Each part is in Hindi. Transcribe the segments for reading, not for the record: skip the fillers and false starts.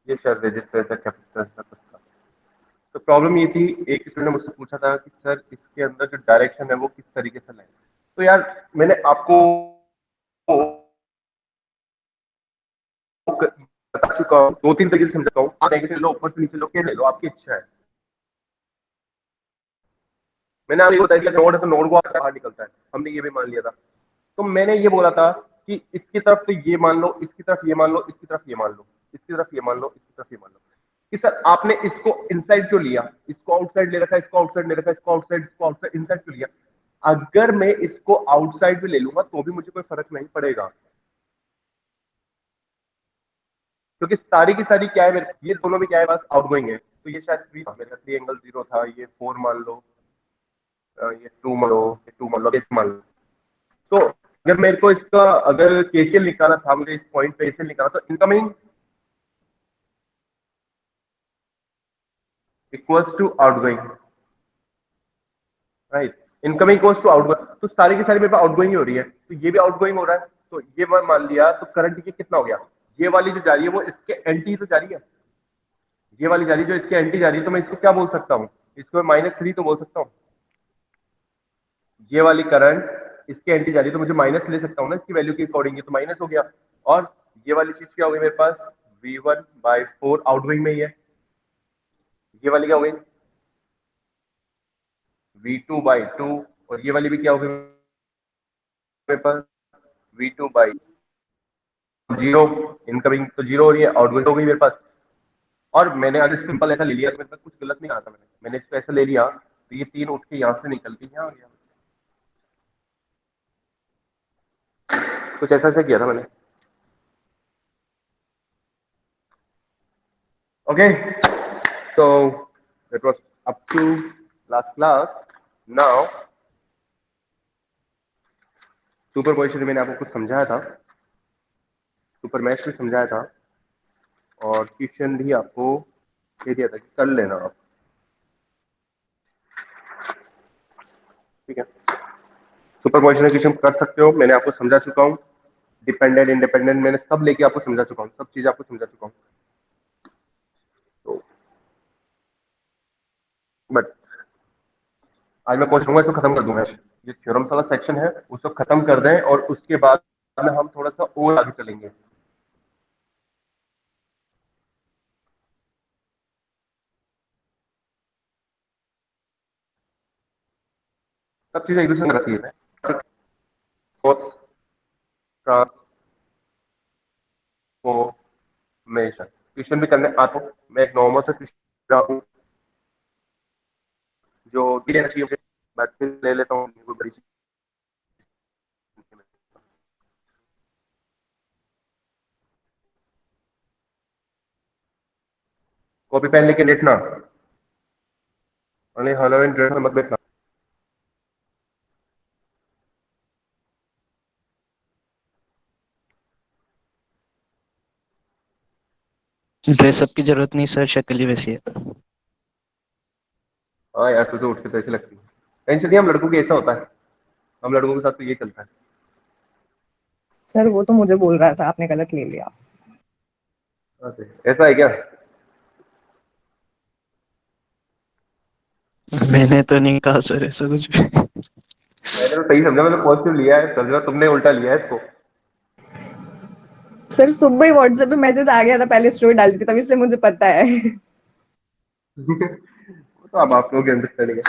ये शायद रजिस्टर ऐसा कैपेसिटर ऐसा कुछ था। तो प्रॉब्लम ये थी, एक स्टूडेंट ने मुझसे पूछा था कि सर इसके अंदर जो डायरेक्शन है वो किस तरीके से लाए। तो यार मैंने आपको बता चुका हूँ, 2-3 तरीके से समझाता हूँ। आप नेगेटिव लो, ऊपर से नीचे लो, क्या ले लो, आपकी इच्छा है। मैंने आपको बताया कि नोड है तो नोड को आप बाहर निकलता है, हमने ये भी मान लिया था। तो मैंने ये बोला था कि इसकी तरफ तो ये मान लो, इसकी तरफ ये मान लो, इसकी तरफ ये मान लो, इसकी तरफ ये मान लो, इसकी तरफ ये मान लो, कि सर आपने इसको इनसाइड क्यों लिया, इसको आउटसाइड ले रखा है, इसको आउटसाइड ले रखा है, इसको आउटसाइड, इसको आउटसाइड, इनसाइड क्यों लिया। अगर मैं इसको आउटसाइड भी ले लूंगा तो भी मुझे कोई फर्क नहीं पड़ेगा, क्योंकि सारी की सारी क्या है, मेरे ये दोनों भी क्या है, बस आउटगोइंग है। तो ये शायद 3 था, मेरा 3 एंगल 0 था, ये 4 मान लो, ये 2 मान लो, ये 2 मान लो, ये मान लो। तो अगर मेरे को इसका अगर केसीएल निकालना था, मुझे इस पॉइंट पे केसीएल निकालना, तो incoming equals to outgoing, right. Incoming equals to outgoing, तो सारी की सारी मेरे पास आउटगोइंग ही हो रही है, तो ये भी आउटगोइंग हो रहा है। तो ये मैं मान लिया, तो करंट ये कितना हो गया, ये वाली जो जा रही है वो इसके एंटी तो जा रही है, ये वाली जा रही है जो इसके एंटी जा रही है, तो मैं इसको क्या बोल सकता हूँ, इसको मैं -3 तो बोल सकता हूँ। ये वाली करंट इसके एंटी जा रही है तो मुझे माइनस ले सकता हूँ ना इसकी वैल्यू के अकॉर्डिंग, ये तो माइनस हो गया। और ये वाली चीज क्या हो गई मेरे पास, V1/4 आउटगोइंग में ही है। ये वाली क्या हो गई, V2/2, और ये वाली भी क्या हो गई मेरे पास, V2/0। इनकमिंग तो 0 हो रही है, आउटगोइंग हो गई मेरे पास। और मैंने अगर सिंपल ऐसा ले लिया तो मेरे पास कुछ गलत नहीं आता, मैंने इसको ऐसा ले लिया तो ये 3 उठ के यहाँ से निकल के यहाँ आ गया, कुछ ऐसा ऐसा किया था मैंने। Okay, so that was up to last class. Now superposition मैंने आपको कुछ समझाया था, सुपर मैश भी समझाया था, और क्वेश्चन भी आपको दे दिया था कि कर लेना आप, ठीक है। सुपरपोजिशन क्वेश्चन कर सकते हो, मैंने आपको समझा चुका हूँ। डिपेंडेंट इंडिपेंडेंट मैंने सब लेके आपको समझा चुका हूँ, सब चीज आपको समझा चुका हूँ। तो बट आज मैं कोशिश करूंगा इसको खत्म कर दूंगा, ये थ्योरम्स वाला सेक्शन है उसको खत्म कर दें, और उसके बाद में हम थोड़ा सा और आगे चलेंगे। सब चीजें एक दूसरे में रहती है, ट्रांसफॉर्मेशन क्वेश्चन भी करने आता हूँ मैं, एक नॉर्मल सा क्वेश्चन हूँ जो मैं फिर ले लेता हूँ कोई बड़ी चीज। कॉपी पेन लेके लेटना, और हेलोइन ड्रेस में मत बैठना। ड्रेसअप की जरूरत नहीं सर, शक्ल ही वैसी है। हाँ यार, सुबह उठ के तो ऐसी लगती है। टेंशन नहीं, हम लड़कों की ऐसा होता है, हम लड़कों के साथ तो ये चलता है। सर वो तो मुझे बोल रहा था, आपने गलत ले लिया। ऐसा है क्या, मैंने तो नहीं कहा सर ऐसा कुछ भी। मैंने तो सही समझा, मैंने पॉजिटिव लिया है, समझा तुमने उल्टा लिया है इसको। सर सुबह ही व्हाट्सएप पे मैसेज आ गया था, पहले स्टोरी डाली थी तब, इसलिए मुझे पता है। वो तो अब आप लोग अंडरस्टैंडिंग है।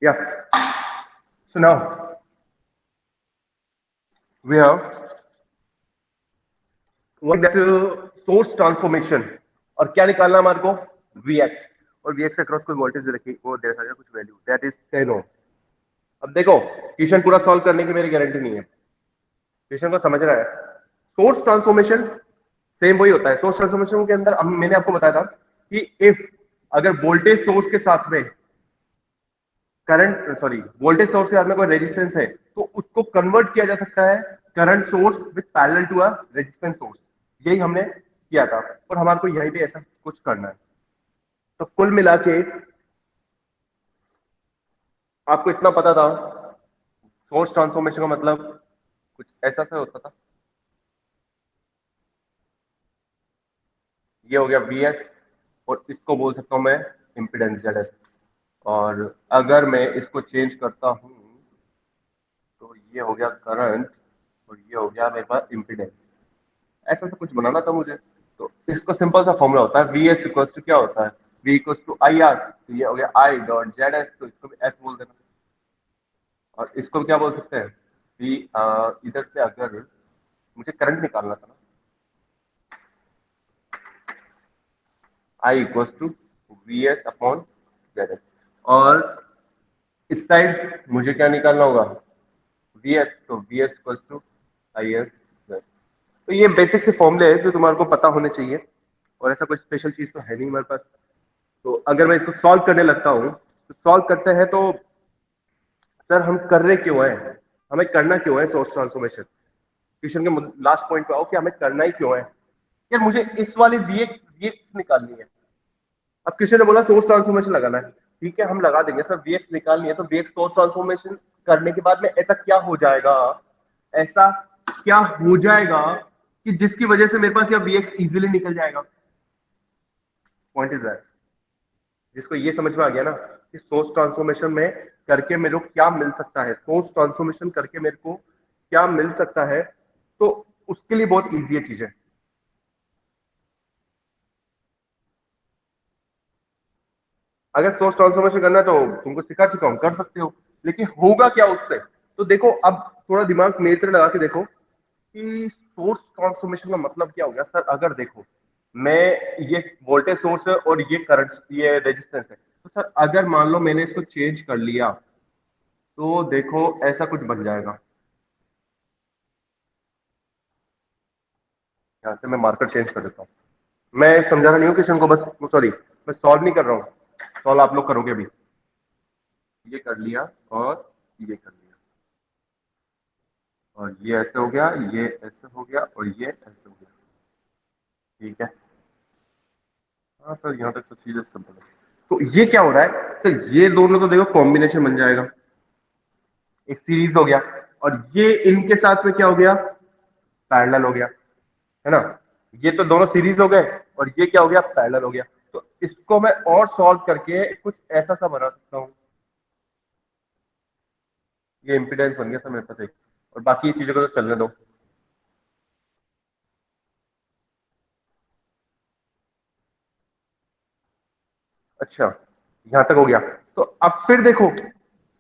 या so now we have what that source transformation, और क्या निकालना हमारे को, Vx, और Vx के अक्रॉस कोई वोल्टेज दे रखी, वो दे रखा है कुछ वैल्यू, दैट इज 10 ओम। अब देखो क्वेश्चन पूरा सॉल्व करने की मेरी गारंटी नहीं है, क्वेश्चन को समझ रहा है। सोर्स ट्रांसफॉर्मेशन सेम वही होता है, सोर्स ट्रांसफॉर्मेशन के अंदर मैंने आपको बताया था कि इफ अगर वोल्टेज सोर्स के साथ में करंट, सॉरी, वोल्टेज सोर्स के साथ में कोई रेजिस्टेंस है तो उसको कन्वर्ट किया जा सकता है current source with parallel to a resistance source, यही हमने किया था, और हमारे को यहीं पे ऐसा कुछ करना है। तो कुल मिला के आपको इतना पता था, सोर्स ट्रांसफॉर्मेशन का मतलब कुछ ऐसा सा होता था। ये हो गया वीएस, और इसको बोल सकता हूं मैं इम्पीडेंस जेडएस। और अगर मैं इसको चेंज करता हूं तो ये हो गया करंट, और ये हो गया मेरे पास इम्पीडेंस। ऐसा सा कुछ बनाना था मुझे। तो इसका सिंपल सा फॉर्मूला होता है, वी एस इक्वल्स टू क्या होता है, V equals to I R. तो ये हो गया आई डॉट जेड एस, तो इसको भी एस बोल देना। और इसको क्या बोल सकते हैं, वी इधर से अगर मुझे करंट निकालना था ना, I equals to V S upon Z S. और इस साइड मुझे क्या निकालना होगा, वी एस, तो V S equals to I S. तो ये बेसिक से फॉर्मूले है जो तुम्हारे को पता होने चाहिए, और ऐसा कोई स्पेशल चीज तो है नहीं हमारे पास। तो अगर मैं इसको सॉल्व करने लगता हूँ, तो सॉल्व करते हैं तो सर हम कर रहे क्यों है, हमें करना क्यों है सोर्स ट्रांसफॉर्मेशन। क्वेश्चन के लास्ट पॉइंट पे आओ कि हमें करना ही क्यों है। यार मुझे इस वाली वीएक्स निकालनी है। अब किसी ने बोला सोर्स ट्रांसफॉर्मेशन लगाना है, ठीक है हम लगा देंगे सर, वीएक्स निकालनी है तो वीएक्स सोर्स ट्रांसफॉर्मेशन करने के बाद में ऐसा क्या हो जाएगा, ऐसा क्या हो जाएगा कि जिसकी वजह से मेरे पास यह वीएक्स इजीली निकल जाएगा। पॉइंट इज दैट, जिसको ये समझ में आ गया ना कि सोर्स ट्रांसफॉर्मेशन में करके मेरे को क्या मिल सकता है, सोर्स ट्रांसफॉर्मेशन करके मेरे को क्या मिल सकता है, तो उसके लिए बहुत इजी है चीजें। अगर सोर्स ट्रांसफॉर्मेशन करना है तो तुमको सिखा चुका हूं, कर सकते हो, लेकिन होगा क्या उससे। तो देखो अब थोड़ा दिमाग मेरी तरह लगा के देखो कि सोर्स ट्रांसफॉर्मेशन का मतलब क्या हो गया। सर अगर देखो मैं, ये वोल्टेज सोर्स है और ये करंट, ये रेजिस्टेंस है, तो सर अगर मान लो मैंने इसको चेंज कर लिया तो देखो ऐसा कुछ बन जाएगा। यहाँ से मैं मार्कर चेंज कर देता हूँ। मैं समझा रहा नहीं हूँ किसी को, बस सॉरी, मैं सॉल्व नहीं कर रहा हूँ, सॉल्व आप लोग करोगे भी। ये कर लिया और ये कर लिया, और ये ऐसे हो गया, ये ऐसे हो गया, और ये ऐसे हो गया। ठीक है, हाँ सर यहाँ तक तो चीजें सिंपल है। तो ये क्या हो रहा है सर, ये दोनों तो देखो कॉम्बिनेशन बन जाएगा, एक सीरीज हो गया, और ये इनके साथ में क्या हो गया, पैरेलल हो गया, है ना। ये तो दोनों सीरीज हो गए, और ये क्या हो गया, पैरेलल हो गया। तो इसको मैं और सॉल्व करके कुछ ऐसा सा बना सकता हूँ। ये इम्पीडेंस बन गया सर मेरे पास एक, और बाकी ये चीजों को तो चलने दो। अच्छा यहां तक हो गया। तो अब फिर देखो,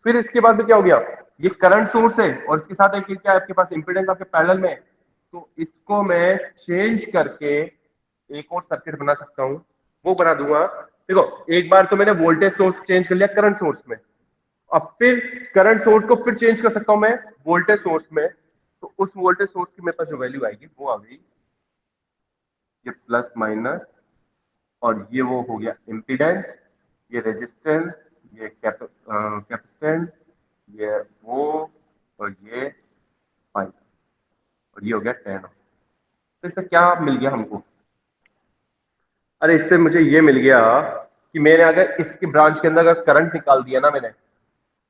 फिर इसके बाद में क्या हो गया, ये करंट सोर्स है और इसके साथ एक क्या है आपके पास, इंपीडेंस आपके पैरेलल में है। तो इसको मैं चेंज करके एक और सर्किट बना सकता हूं, वो बना दूंगा। देखो एक बार तो मैंने वोल्टेज सोर्स चेंज कर लिया करंट सोर्स में, अब फिर करंट सोर्स को फिर चेंज कर सकता हूं मैं वोल्टेज सोर्स में। तो उस वोल्टेज सोर्स की मेरे पास जो वैल्यू आएगी वो आ गई, ये प्लस माइनस, और ये वो हो गया इम्पीडेंस, ये रेजिस्टेंस, ये कैपेसिटेंस, ये वो, और ये फाइव, और ये हो गया 10। तो इससे क्या मिल गया हमको, अरे इससे मुझे ये मिल गया कि मैंने अगर इसकी ब्रांच के अंदर अगर करंट निकाल दिया ना, मैंने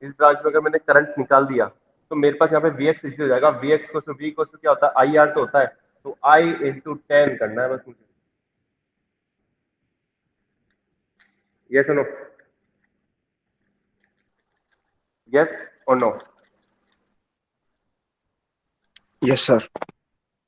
इस ब्रांच में अगर मैंने करंट निकाल दिया, तो मेरे पास यहाँ पे वी एक्स हो जाएगा। वी एक्स को वी को क्या होता है, आई आर तो होता है, तो आई इंटू 10 करना है बस मुझे। यस नो, यस और नो। Yes sir.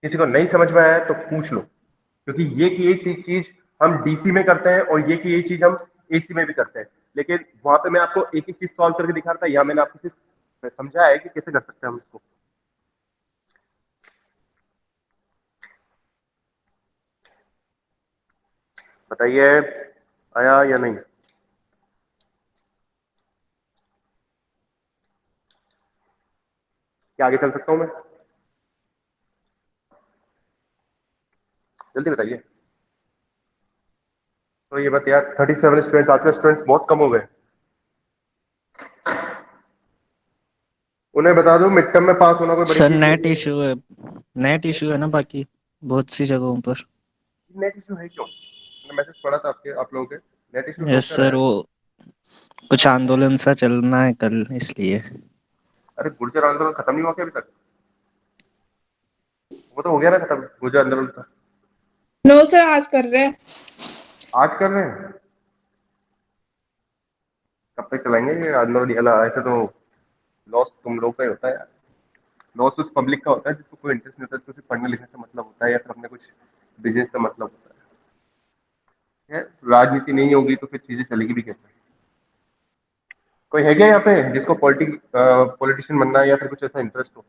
किसी को नहीं समझ में आया तो पूछ लो, क्योंकि ये की ये चीज हम डीसी में करते हैं और ये की ये चीज हम एसी में भी करते हैं, लेकिन वहां पे मैं आपको एक एक चीज सॉल्व करके दिखा रहा था, यहाँ मैंने आपको सिर्फ समझा है कि कैसे कर सकते हैं हम इसको। बताइए आया या नहीं। क्या आगे चल सकता हूँ मैं, जल्दी बताइए। तो ये बात यार, 37 स्टूडेंट्स, आज के स्टूडेंट्स बहुत कम हो गए। उन्हें बता दो मिड टर्म में पास होना कोई बड़ी सर चीज नेट नहीं है। इशू है, नेट इशू है ना बाकी बहुत सी जगहों पर। नेट इशू है क्यों, मैंने मैसेज पढ़ा था आपके, आप लोगों के, नेट इशू हो यस क्या रहा सर, है। वो कुछ आंदोलन सा चलना है कल, इसलिए। अरे गुर्जर आंदोलन खत्म नहीं हुआ क्या अभी तक? वो तो हो गया ना खत्म, गुर्जर आंदोलन का। नो सर, आज कर रहे हैं। आज कर रहे हैं? कब तक चलाएंगे ये आंदोलन? ऐसे तो लॉस तुम लोग का ही होता है यार। लॉस उस पब्लिक का होता है जिसको कोई इंटरेस्ट नहीं होता, जिसको सिर्फ पढ़ने लिखने से मतलब होता है या फिर अपने कुछ बिजनेस से मतलब होता है। राजनीति नहीं होगी तो फिर चीजें चलेगी भी कैसे? कोई है क्या यहाँ पे जिसको पॉलिटिशियन बनना है या फिर कुछ ऐसा इंटरेस्ट हो?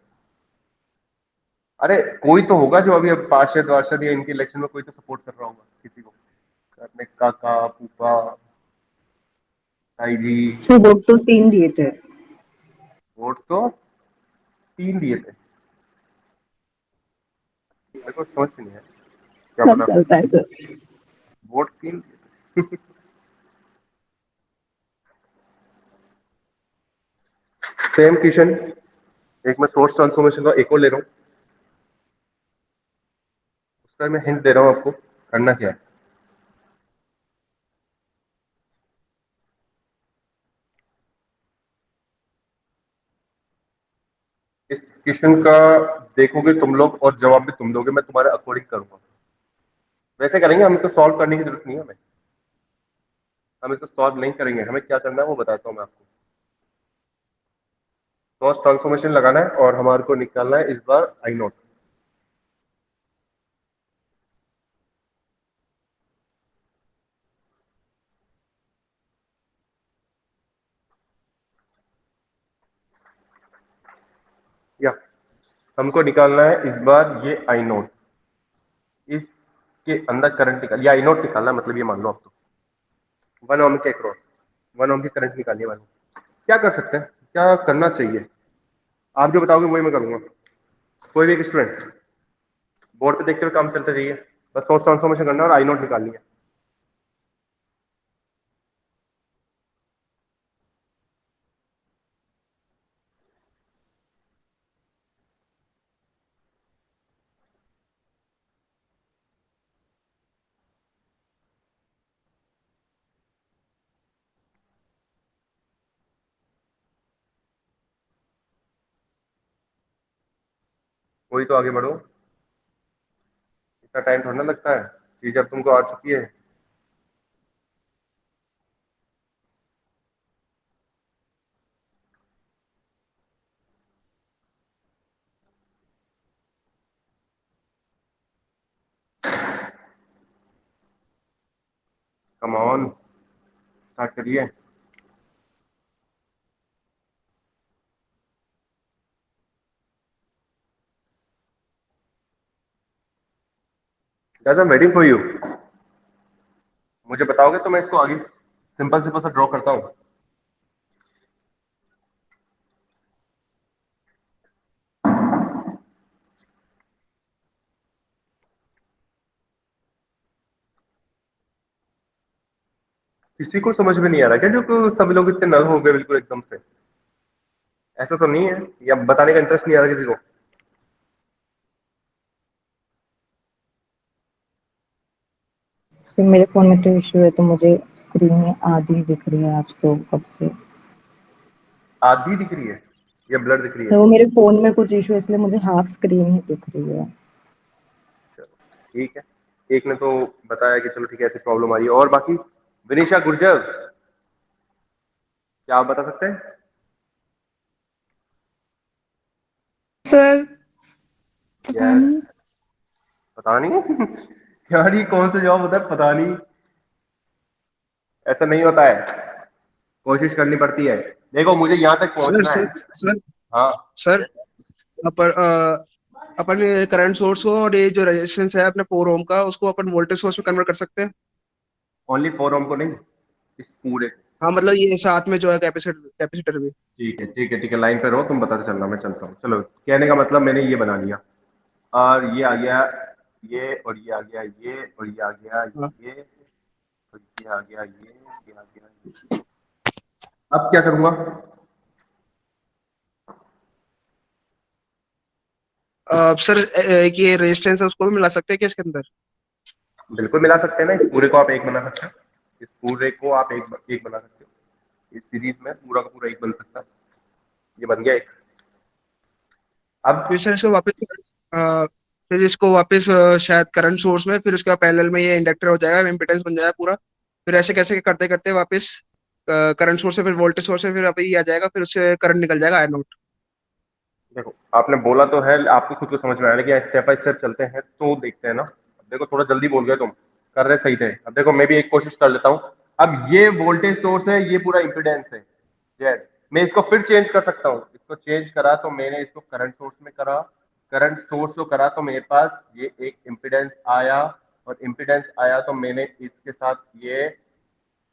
अरे कोई तो होगा जो अभी अब पार्षद वार्षद या इनके इलेक्शन में कोई तो सपोर्ट कर रहा होगा किसी को। अपने काका फूफा ताई जी। सर वोट तो 3 दिए थे। वोट तो 3 दिए थे? मेरे को समझ नहीं है क्या सब पता। चलता है सर। वोट 3 दिए थे। सेम किशन, एक मैं सोर्स ट्रांसफॉर्मेशन का एक और ले रहा हूँ, उसका मैं हिंट दे रहा हूँ आपको करना क्या है। इस क्वेश्चन का देखोगे तुम लोग और जवाब भी तुम दोगे, मैं तुम्हारे अकॉर्डिंग करूंगा। वैसे करेंगे, हमें तो सॉल्व करने की जरूरत नहीं है। हमें तो सॉल्व नहीं करेंगे, हमें क्या करना है वो बताता हूँ मैं आपको। क्रॉस ट्रांसफॉर्मेशन लगाना है और हमारे को निकालना है इस बार आई नोट। या हमको निकालना है इस बार ये आई नोट। इसके अंदर करंट निकाल, या आई नोट निकालना है, मतलब ये मान लो आप तो 1 ओम के अक्रॉस 1 ओम की करंट निकालनी है मान लो। क्या कर सकते हैं, क्या करना चाहिए? आप जो बताओगे वही मैं करूंगा। कोई भी एक स्टूडेंट बोर्ड पे देखते हुए काम चलते जाइए, बस सोर्स ट्रांसफॉर्मेशन करना है और आई नोट निकालनी है। वही तो, आगे बढ़ो। इतना टाइम थोड़ा ना लगता है, चीज अब तुमको आ चुकी है। कम ऑन, स्टार्ट करिए। guys, I'm waiting for you। मुझे बताओगे तो मैं इसको आगे सिंपल सिंपल सा ड्रॉ करता हूँ। किसी को समझ में नहीं आ रहा क्या, जो सब लोग इतने नल हो गए बिल्कुल एकदम से? ऐसा तो नहीं है, या बताने का इंटरेस्ट नहीं आ रहा किसी को? फिर मेरे फोन में तो इश्यू है, तो मुझे स्क्रीन में आधी दिख रही है आज तो कब से। आधी दिख रही है या ब्लर दिख रही है? तो वो मेरे फोन में कुछ इशू है, इसलिए मुझे हाफ स्क्रीन ही दिख रही है। चलो ठीक है, एक ने तो बताया कि चलो ठीक है ऐसी प्रॉब्लम आ रही है। और बाकी विनिशा गुर्जर, क्या आप बता सकते हैं? सर पता यस। नहीं। पता नहीं? यार ये कौन सा जवाब होता है, पता नहीं? ऐसा नहीं होता है, कोशिश करनी पड़ती है। देखो मुझे यहाँ तक सर पहुंचना सर है। सर हाँ। सर अपन अपन करंट सोर्स को और ये जो रेजिस्टेंस है अपने 4 ओम का, उसको अपन वोल्टेज सोर्स में कन्वर्ट कर सकते हैं। ओनली 4 ओम को नहीं, इस पूरे। हाँ मतलब ये साथ में जो है कैपेसिटर कैपेसिटर भी। ठीक है ठीक है ठीक है, लाइन पे रहो, तुम बताते चलना, मैं चलता हूँ। चलो, कहने का मतलब मैंने ये बना लिया, और ये आ गया ये, और ये आ गया ये, और ये आ गया हाँ। ये, और ये आ गया ये आ गया ये। अब क्या करूंगा? सर एक ये रेजिस्टेंस है, उसको भी मिला सकते हैं क्या इसके अंदर? बिल्कुल मिला सकते हैं ना, इस पूरे को आप एक बना सकते हो, इस पूरे को आप एक बना सकते हो। इस सीरीज में पूरा का पूरा एक बन सकता है। ये बन गया एक। अब फिर सर इसको वापस फिर इसको वापस शायद करंट सोर्स में, फिर उसके बाद पैरेलल में ये इंडक्टर हो जाएगा, इम्पिडेंस बन जाएगा पूरा। फिर ऐसे कैसे करते करते वापस करंट सोर्स से फिर वोल्टेज सोर्स से फिर अभी ये आ जाएगा, फिर उससे करंट निकल जाएगा आई नोट। देखो आपने बोला तो है, आपको खुद को समझ में आया, लेकिन स्टेप बाय स्टेप चलते हैं तो देखते हैं ना। अब देखो थोड़ा जल्दी बोल गए तुम, कर रहे सही थे। अब देखो मैं भी एक कोशिश कर लेता हूँ। अब ये वोल्टेज सोर्स है, ये पूरा इंपिडेंस है जेड। मैं इसको फिर चेंज कर सकता हूँ। इसको चेंज करा तो मैंने इसको करंट सोर्स में करा, करंट सोर्स को करा तो मेरे पास ये एक इम्पिडेंस आया, और इम्पिडेंस आया तो मैंने इसके साथ ये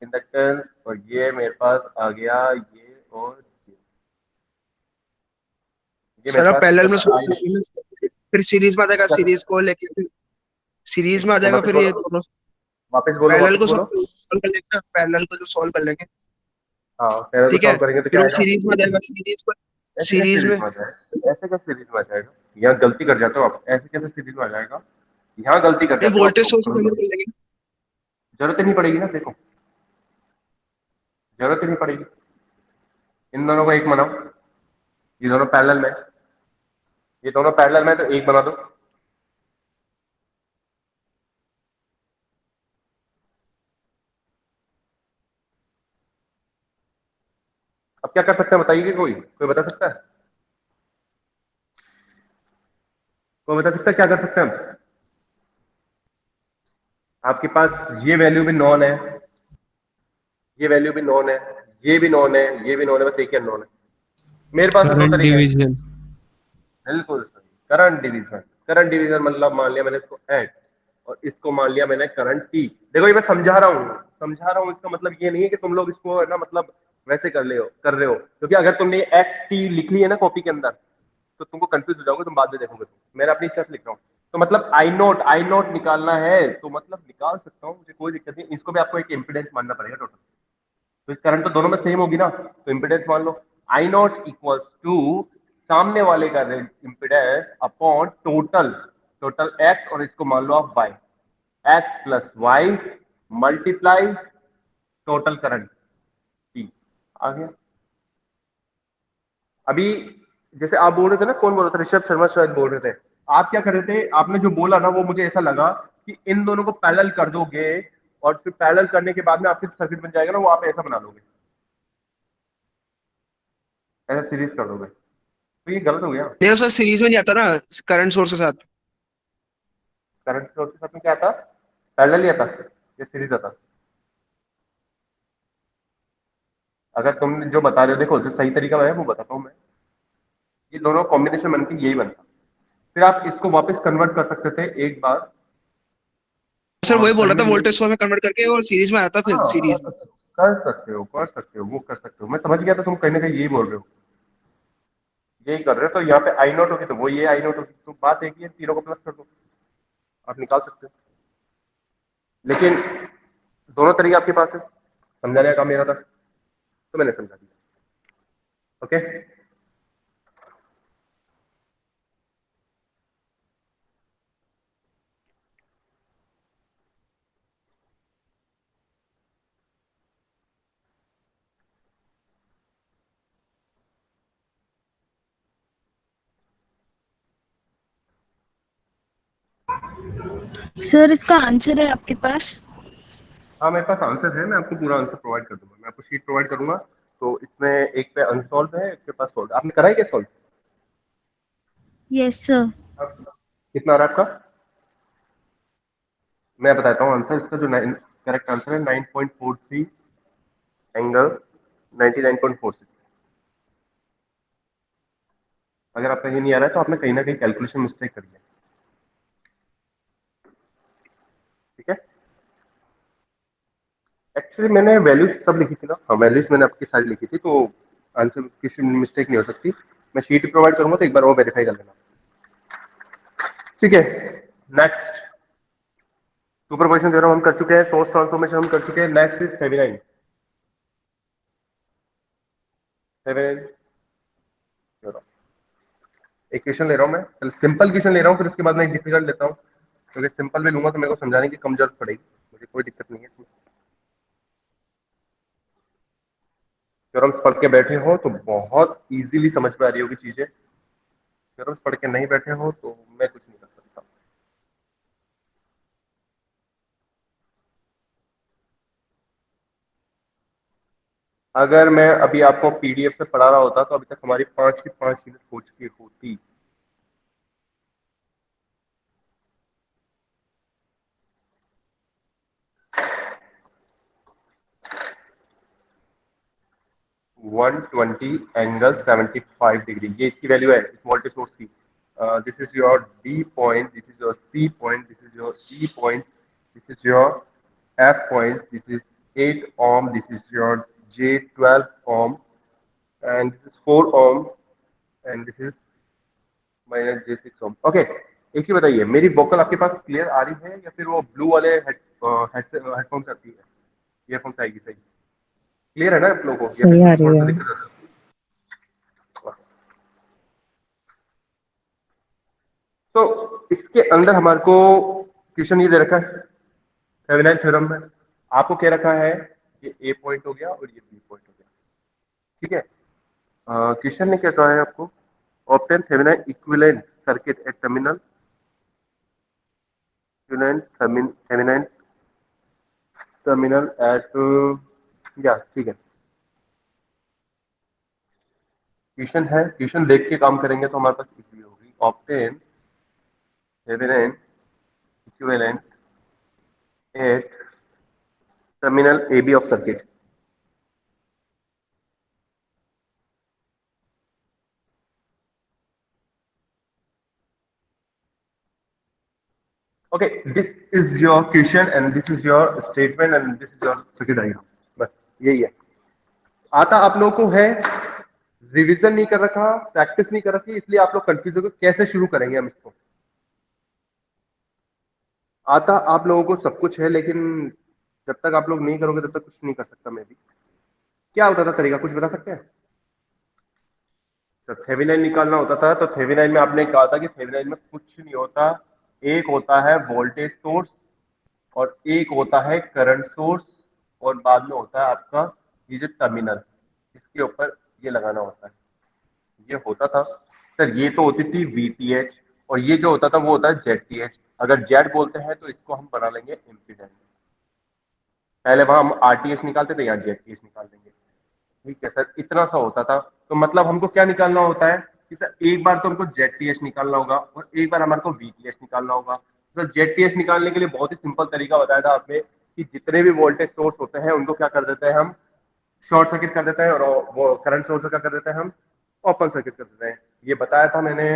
इंडक्टेंस, और ये मेरे पास आ गया ये, और ये मेरे सर अब पास पैरेलल में जब आया। फिर सीरीज में आ जाएगा, क्या सीरीज को लेके फिर सीरीज में आ जाएगा, वापस फिर ये बोलो, दोनों वापस बोलो, पैरेलल वापस को बोलो। सॉल्व कर लेंगे ना, पैरेलल को जो सॉल्व कर लेंगे। हाँ पैरल को ठीक है, सॉल्व करेंगे तो फिर क्या वो आएगा? सीरीज में आ जाएगा, सीरीज को ऐसे कैसे सीरीज सीरीज में। में आ जाएगा? ऐसे कैसे सीरीज में आ जाएगा? यहाँ गलती कर जाते हो आप। ऐसे कैसे सीरीज में आ जाएगा? यहाँ गलती कर नहीं, जाते हो आप वोल्टेज लोग। सोर्स को कन्वर्ट कर लेंगे। जरूरत ही नहीं पड़ेगी ना, देखो जरूरत ही नहीं पड़ेगी। इन दोनों को एक बनाओ, ये दोनों पैरेलल में, ये दोनों पैरेलल में, तो एक बना दो। अब क्या कर सकते हैं बताइए? कोई कोई बता सकता है? कोई बता सकता है क्या कर सकते हैं हम? आपके पास ये वैल्यू भी नॉन है, ये वैल्यू भी नॉन है, ये भी नॉन है, ये भी नॉन है, बस एक ही नॉन है। मेरे पास तो दो करंट तरीके हैं। डिवीजन। बिल्कुल सही, करंट डिवीजन। करंट डिवीजन मतलब मान लिया मैंने इसको एक्स, और इसको मान लिया मैंने करंट टी। देखो ये मैं समझा रहा हूँ, समझा रहा हूँ। इसका मतलब ये नहीं है कि तुम लोग इसको है ना मतलब वैसे कर रहे हो, क्योंकि अगर तुमने एक्स टी लिख ली है ना कॉपी के अंदर, तो तुमको कंफ्यूज हो जाओगे, तुम बाद में देखोगे। मैंने अपनी इच्छा से लिख रहा हूँ। तो मतलब आई नोट निकालना है तो मतलब निकाल सकता हूँ, मुझे कोई दिक्कत नहीं। इसको भी आपको एक इम्पिडेंस मानना पड़ेगा टोटल। तो इस करंट तो दोनों में सेम होगी ना, तो इम्पिडेंस मान लो आई नॉट इक्वल्स टू सामने वाले का impedance upon total, total X, और इसको मान लो आप Y, X plus Y multiply total current T. आ गया? अभी जैसे आप बोल रहे थे ना, कौन बोल रहा था? ऋषभ शर्मा शायद बोल रहे थे। आप क्या कर रहे थे? आपने जो बोला ना वो मुझे ऐसा लगा कि इन दोनों को पैरेलल कर दोगे, और फिर पैरेलल करने के बाद में आपके सर्किट बन जाएगा ना, वो आप ऐसा बना लोगे, ऐसा सीरीज कर दोगे। तो ये गलत हो गया। नहीं सर, सीरीज में नहीं आता ना करंट सोर्स के साथ। करंट सोर्स के साथ में क्या आता? पैरेलल ही आता, ये सीरीज आता। अगर तुम जो बता रहे हो, देखो जो सही तरीका है वो बताता हूँ मैं। ये दोनों कॉम्बिनेशन बनके यही बनता। फिर आप इसको वापस कन्वर्ट कर सकते थे एक बार, सर और वही बोल कर रहा था, भी लिए। वोल्टेज सोर्स में कन्वर्ट करके और सीरीज में आता, फिर हाँ सीरीज में। कर सकते हो, कर सकते हो, वो कर सकते हो। मैं समझ गया था तुम कहीं ना कहीं यही बोल रहे हो, यही कर रहे हो। तो यहाँ पे आई नोट होगी तो वो ये आई नोट होगी, तो बात एक ही है, तीनों को प्लस कर दो, आप निकाल सकते हो। लेकिन दोनों तरीके आपके पास है, समझाने का काम मेरा था, तो मैंने समझा दिया। ओके। सर इसका आंसर है आपके पास? हाँ मेरे पास आंसर है, मैं आपको पूरा आंसर प्रोवाइड कर दूंगा। मैं आपको शीट प्रोवाइड करूंगा, तो इसमें एक पे अनसॉल्व है, एक के पास सॉल्व। आपने करा है क्या सॉल्व? Yes sir. कितना आ रहा है आपका? मैं बताता हूँ आंसर इसका। जो करेक्ट आंसर है 9.43 एंगल 99.46। अगर आपका ये नहीं आ रहा है तो आपने कहीं ना कहीं कैलकुलेशन मिस्टेक करी है। ठीक है। एक्चुअली मैंने वैल्यूज सब लिखी थी ना, हाँ वैल्यूज मैंने आपकी सारी लिखी थी, तो आंसर किसी मिस्टेक नहीं हो सकती। मैं शीट प्रोवाइड करूंगा तो एक बार वो वेरीफाई कर लेना। ठीक है। नेक्स्ट सुपरपोजिशन थ्योरम हम कर चुके हैं, सोर्स ट्रांसफॉर्मेशन हम कर चुके हैं। Next is Thevenin. Thevenin theorem. एक क्वेश्चन ले रहा हूं मैं, सिंपल क्वेश्चन ले रहा हूं, फिर उसके बाद मैं एक डिफिकल्ट लेता हूं, क्योंकि सिंपल भी लूंगा तो मेरे को समझाने की कम जरूरत पड़ेगी। मुझे कोई दिक्कत नहीं है इसमें। थ्योरम्स पढ़ के बैठे हो तो बहुत इजीली समझ में आ रही होगी चीजें। थ्योरम्स पढ़ के नहीं बैठे हो तो मैं कुछ नहीं कर सकता। अगर मैं अभी आपको पीडीएफ से पढ़ा रहा होता तो अभी तक हमारी 5 की 5 यूनिट हो चुकी होती। वन 120 ∠75 डिग्री, ये इसकी वैल्यू है इस वोल्टेज सोर्स की। This is your D point, this is your C point, this is your E point, this is your F point, this is 8 ohm, this is your J 12 ohm, and this is 4 ohm, and this is minus J 6 ohm। Okay, एक ही बताइए, मेरी वोकल आपके पास क्लियर आ रही है या फिर वो ब्लू वाले हेडफोन से आती है, ईयरफोन से आएगी? सही क्लियर है ना आप लोगों को या सही फिर आ रही थोड़ा सा है। दिक्कत है? तो इसके अंदर हमारे को क्वेश्चन ये दे रखा है थेवेनिन थ्योरम में, आपको कह रखा है ये ए पॉइंट हो गया और ये बी पॉइंट हो गया, ठीक है। क्वेश्चन ने क्या कहा है आपको, obtain Thevenin equivalent circuit at terminal, Thevenin terminal at, या ठीक है। क्वेश्चन है, क्वेश्चन देख के काम करेंगे तो हमारे पास इजी होगी। Obtain Thevenin equivalent at terminal A B of circuit. Okay, this is your question and this is your statement and this is your circuit diagram। बस यही है। आता आप लोगों को है, रिवीजन नहीं कर रखा, प्रैक्टिस नहीं कर रखी, इसलिए आप लोग कंफ्यूज हो गए कैसे शुरू करेंगे हम इसको। आता आप लोगों को सब कुछ है, लेकिन जब तक आप लोग नहीं करोगे तब तक कुछ नहीं कर सकता मैं भी। क्या होता था तरीका, कुछ बता सकते हैं? जब थेवेनिन निकालना होता था तो थेवेनिन में आपने कहा था कि थेवेनिन में कुछ नहीं होता, एक होता है वोल्टेज सोर्स और एक होता है करंट सोर्स, और बाद में होता है आपका ये जो टर्मिनल, इसके ऊपर ये लगाना होता है। ये होता था सर, ये तो होती थी वीटीएच, और ये जो होता था वो होता है जेडटीएच। अगर जेड बोलते हैं तो इसको हम बना लेंगे इम्पीडेंस। पहले वहां हम आरटीएच निकालते थे, यहाँ जेडटीएच निकाल देंगे। ठीक है सर, इतना सा होता था। तो मतलब हमको क्या निकालना होता है कि सर एक बार तो हमको जेडटीएच निकालना होगा और एक बार हमारे को वीटीएच निकालना होगा। तो जेडटीएच निकालने के लिए बहुत ही सिंपल तरीका बताया था आपने कि जितने भी वोल्टेज सोर्स होते हैं उनको क्या कर देते हैं हम, शॉर्ट सर्किट कर देते हैं, और वो करंट सोर्स को क्या कर देते हैं हम, ओपन सर्किट कर देते हैं। ये बताया था मैंने,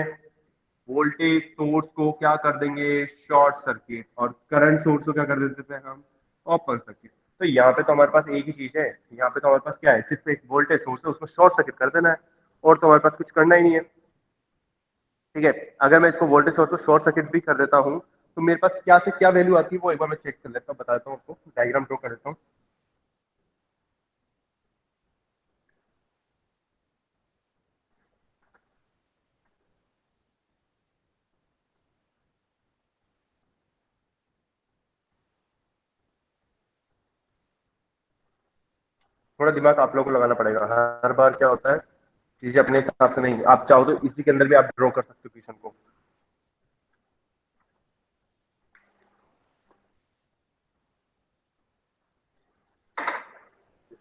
वोल्टेज सोर्स को क्या कर देंगे शॉर्ट सर्किट, और करंट सोर्स को क्या कर देते हैं हम, ओपन सर्किट। तो यहाँ पे तो हमारे पास एक ही चीज है, यहाँ पे तो हमारे पास क्या है, सिर्फ एक वोल्टेज सोर्स है, उसको शॉर्ट सर्किट कर देना है, और तो हमारे पास कुछ करना ही नहीं है। ठीक है, अगर मैं इसको वोल्टेज सोर्स को शॉर्ट सर्किट भी कर देता हूँ तो मेरे पास क्या से क्या वैल्यू आती है वो एक बार मैं चेक कर लेता हूँ, बताता हूँ आपको, डायग्राम ड्रॉ कर देता हूँ। थोड़ा दिमाग आप लोगों को लगाना पड़ेगा, हर बार क्या होता है चीजें अपने हिसाब से नहीं, आप चाहो तो इसी के अंदर भी आप ड्रॉ कर सकते हो क्वेश्चन को।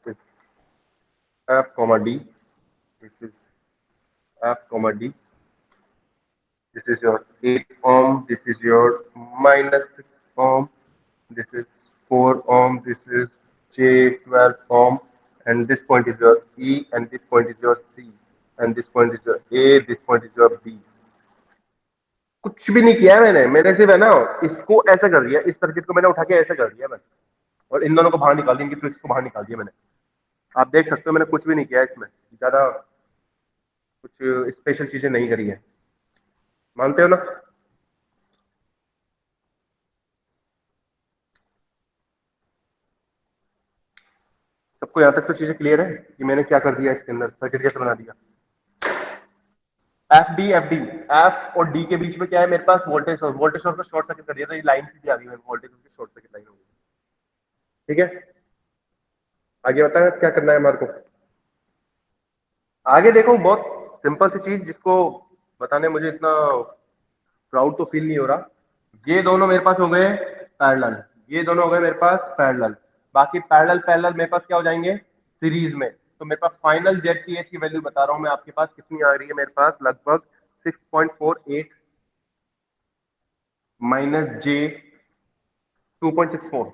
This is F comma D, this is F comma D, this is your 8 ohm, this is your minus 6 ohm, this is 4 ohm, this is J12 ohm, and this point is your E, and this point is your C, and this point is your A, this point is your B। कुछ भी नहीं किया है मैंने सिर्फ है ना इसको ऐसा कर दिया, इस सर्किट को मैंने उठा के ऐसा कर दिया मैंने, और इन दोनों को बाहर निकाल दिया, इनकी स्विच को बाहर निकाल दिया मैंने। आप देख सकते हो मैंने कुछ भी नहीं किया है इसमें, ज्यादा कुछ स्पेशल चीजें नहीं करी है, मानते हो ना? सबको यहाँ तक तो चीजें क्लियर है कि मैंने क्या कर दिया इसके अंदर, सर्किट कैसे बना दिया। एफ और डी के बीच में क्या है मेरे पास, वोल्टेज सोर्स, वोल्टेज सोर्स को शॉर्ट सर्किट कर दिया, तो ये लाइन सीधी आ गई है, वोल्टेज सोर्स की शॉर्ट सर्किट लाइन हो गई। ठीक है, आगे बताया क्या करना है हमारे को। आगे देखो, बहुत सिंपल सी चीज जिसको बताने मुझे इतना प्राउड तो फील नहीं हो रहा। ये दोनों मेरे पास हो गए पैरेलल, ये दोनों हो गए मेरे पास पैरेलल। बाकी पैरेलल पैरेलल मेरे पास क्या हो जाएंगे, सीरीज में। तो मेरे पास फाइनल ZTH की वैल्यू बता रहा हूं मैं आपके पास कितनी आ रही है, मेरे पास लगभग 6.48 माइनस J 2.64।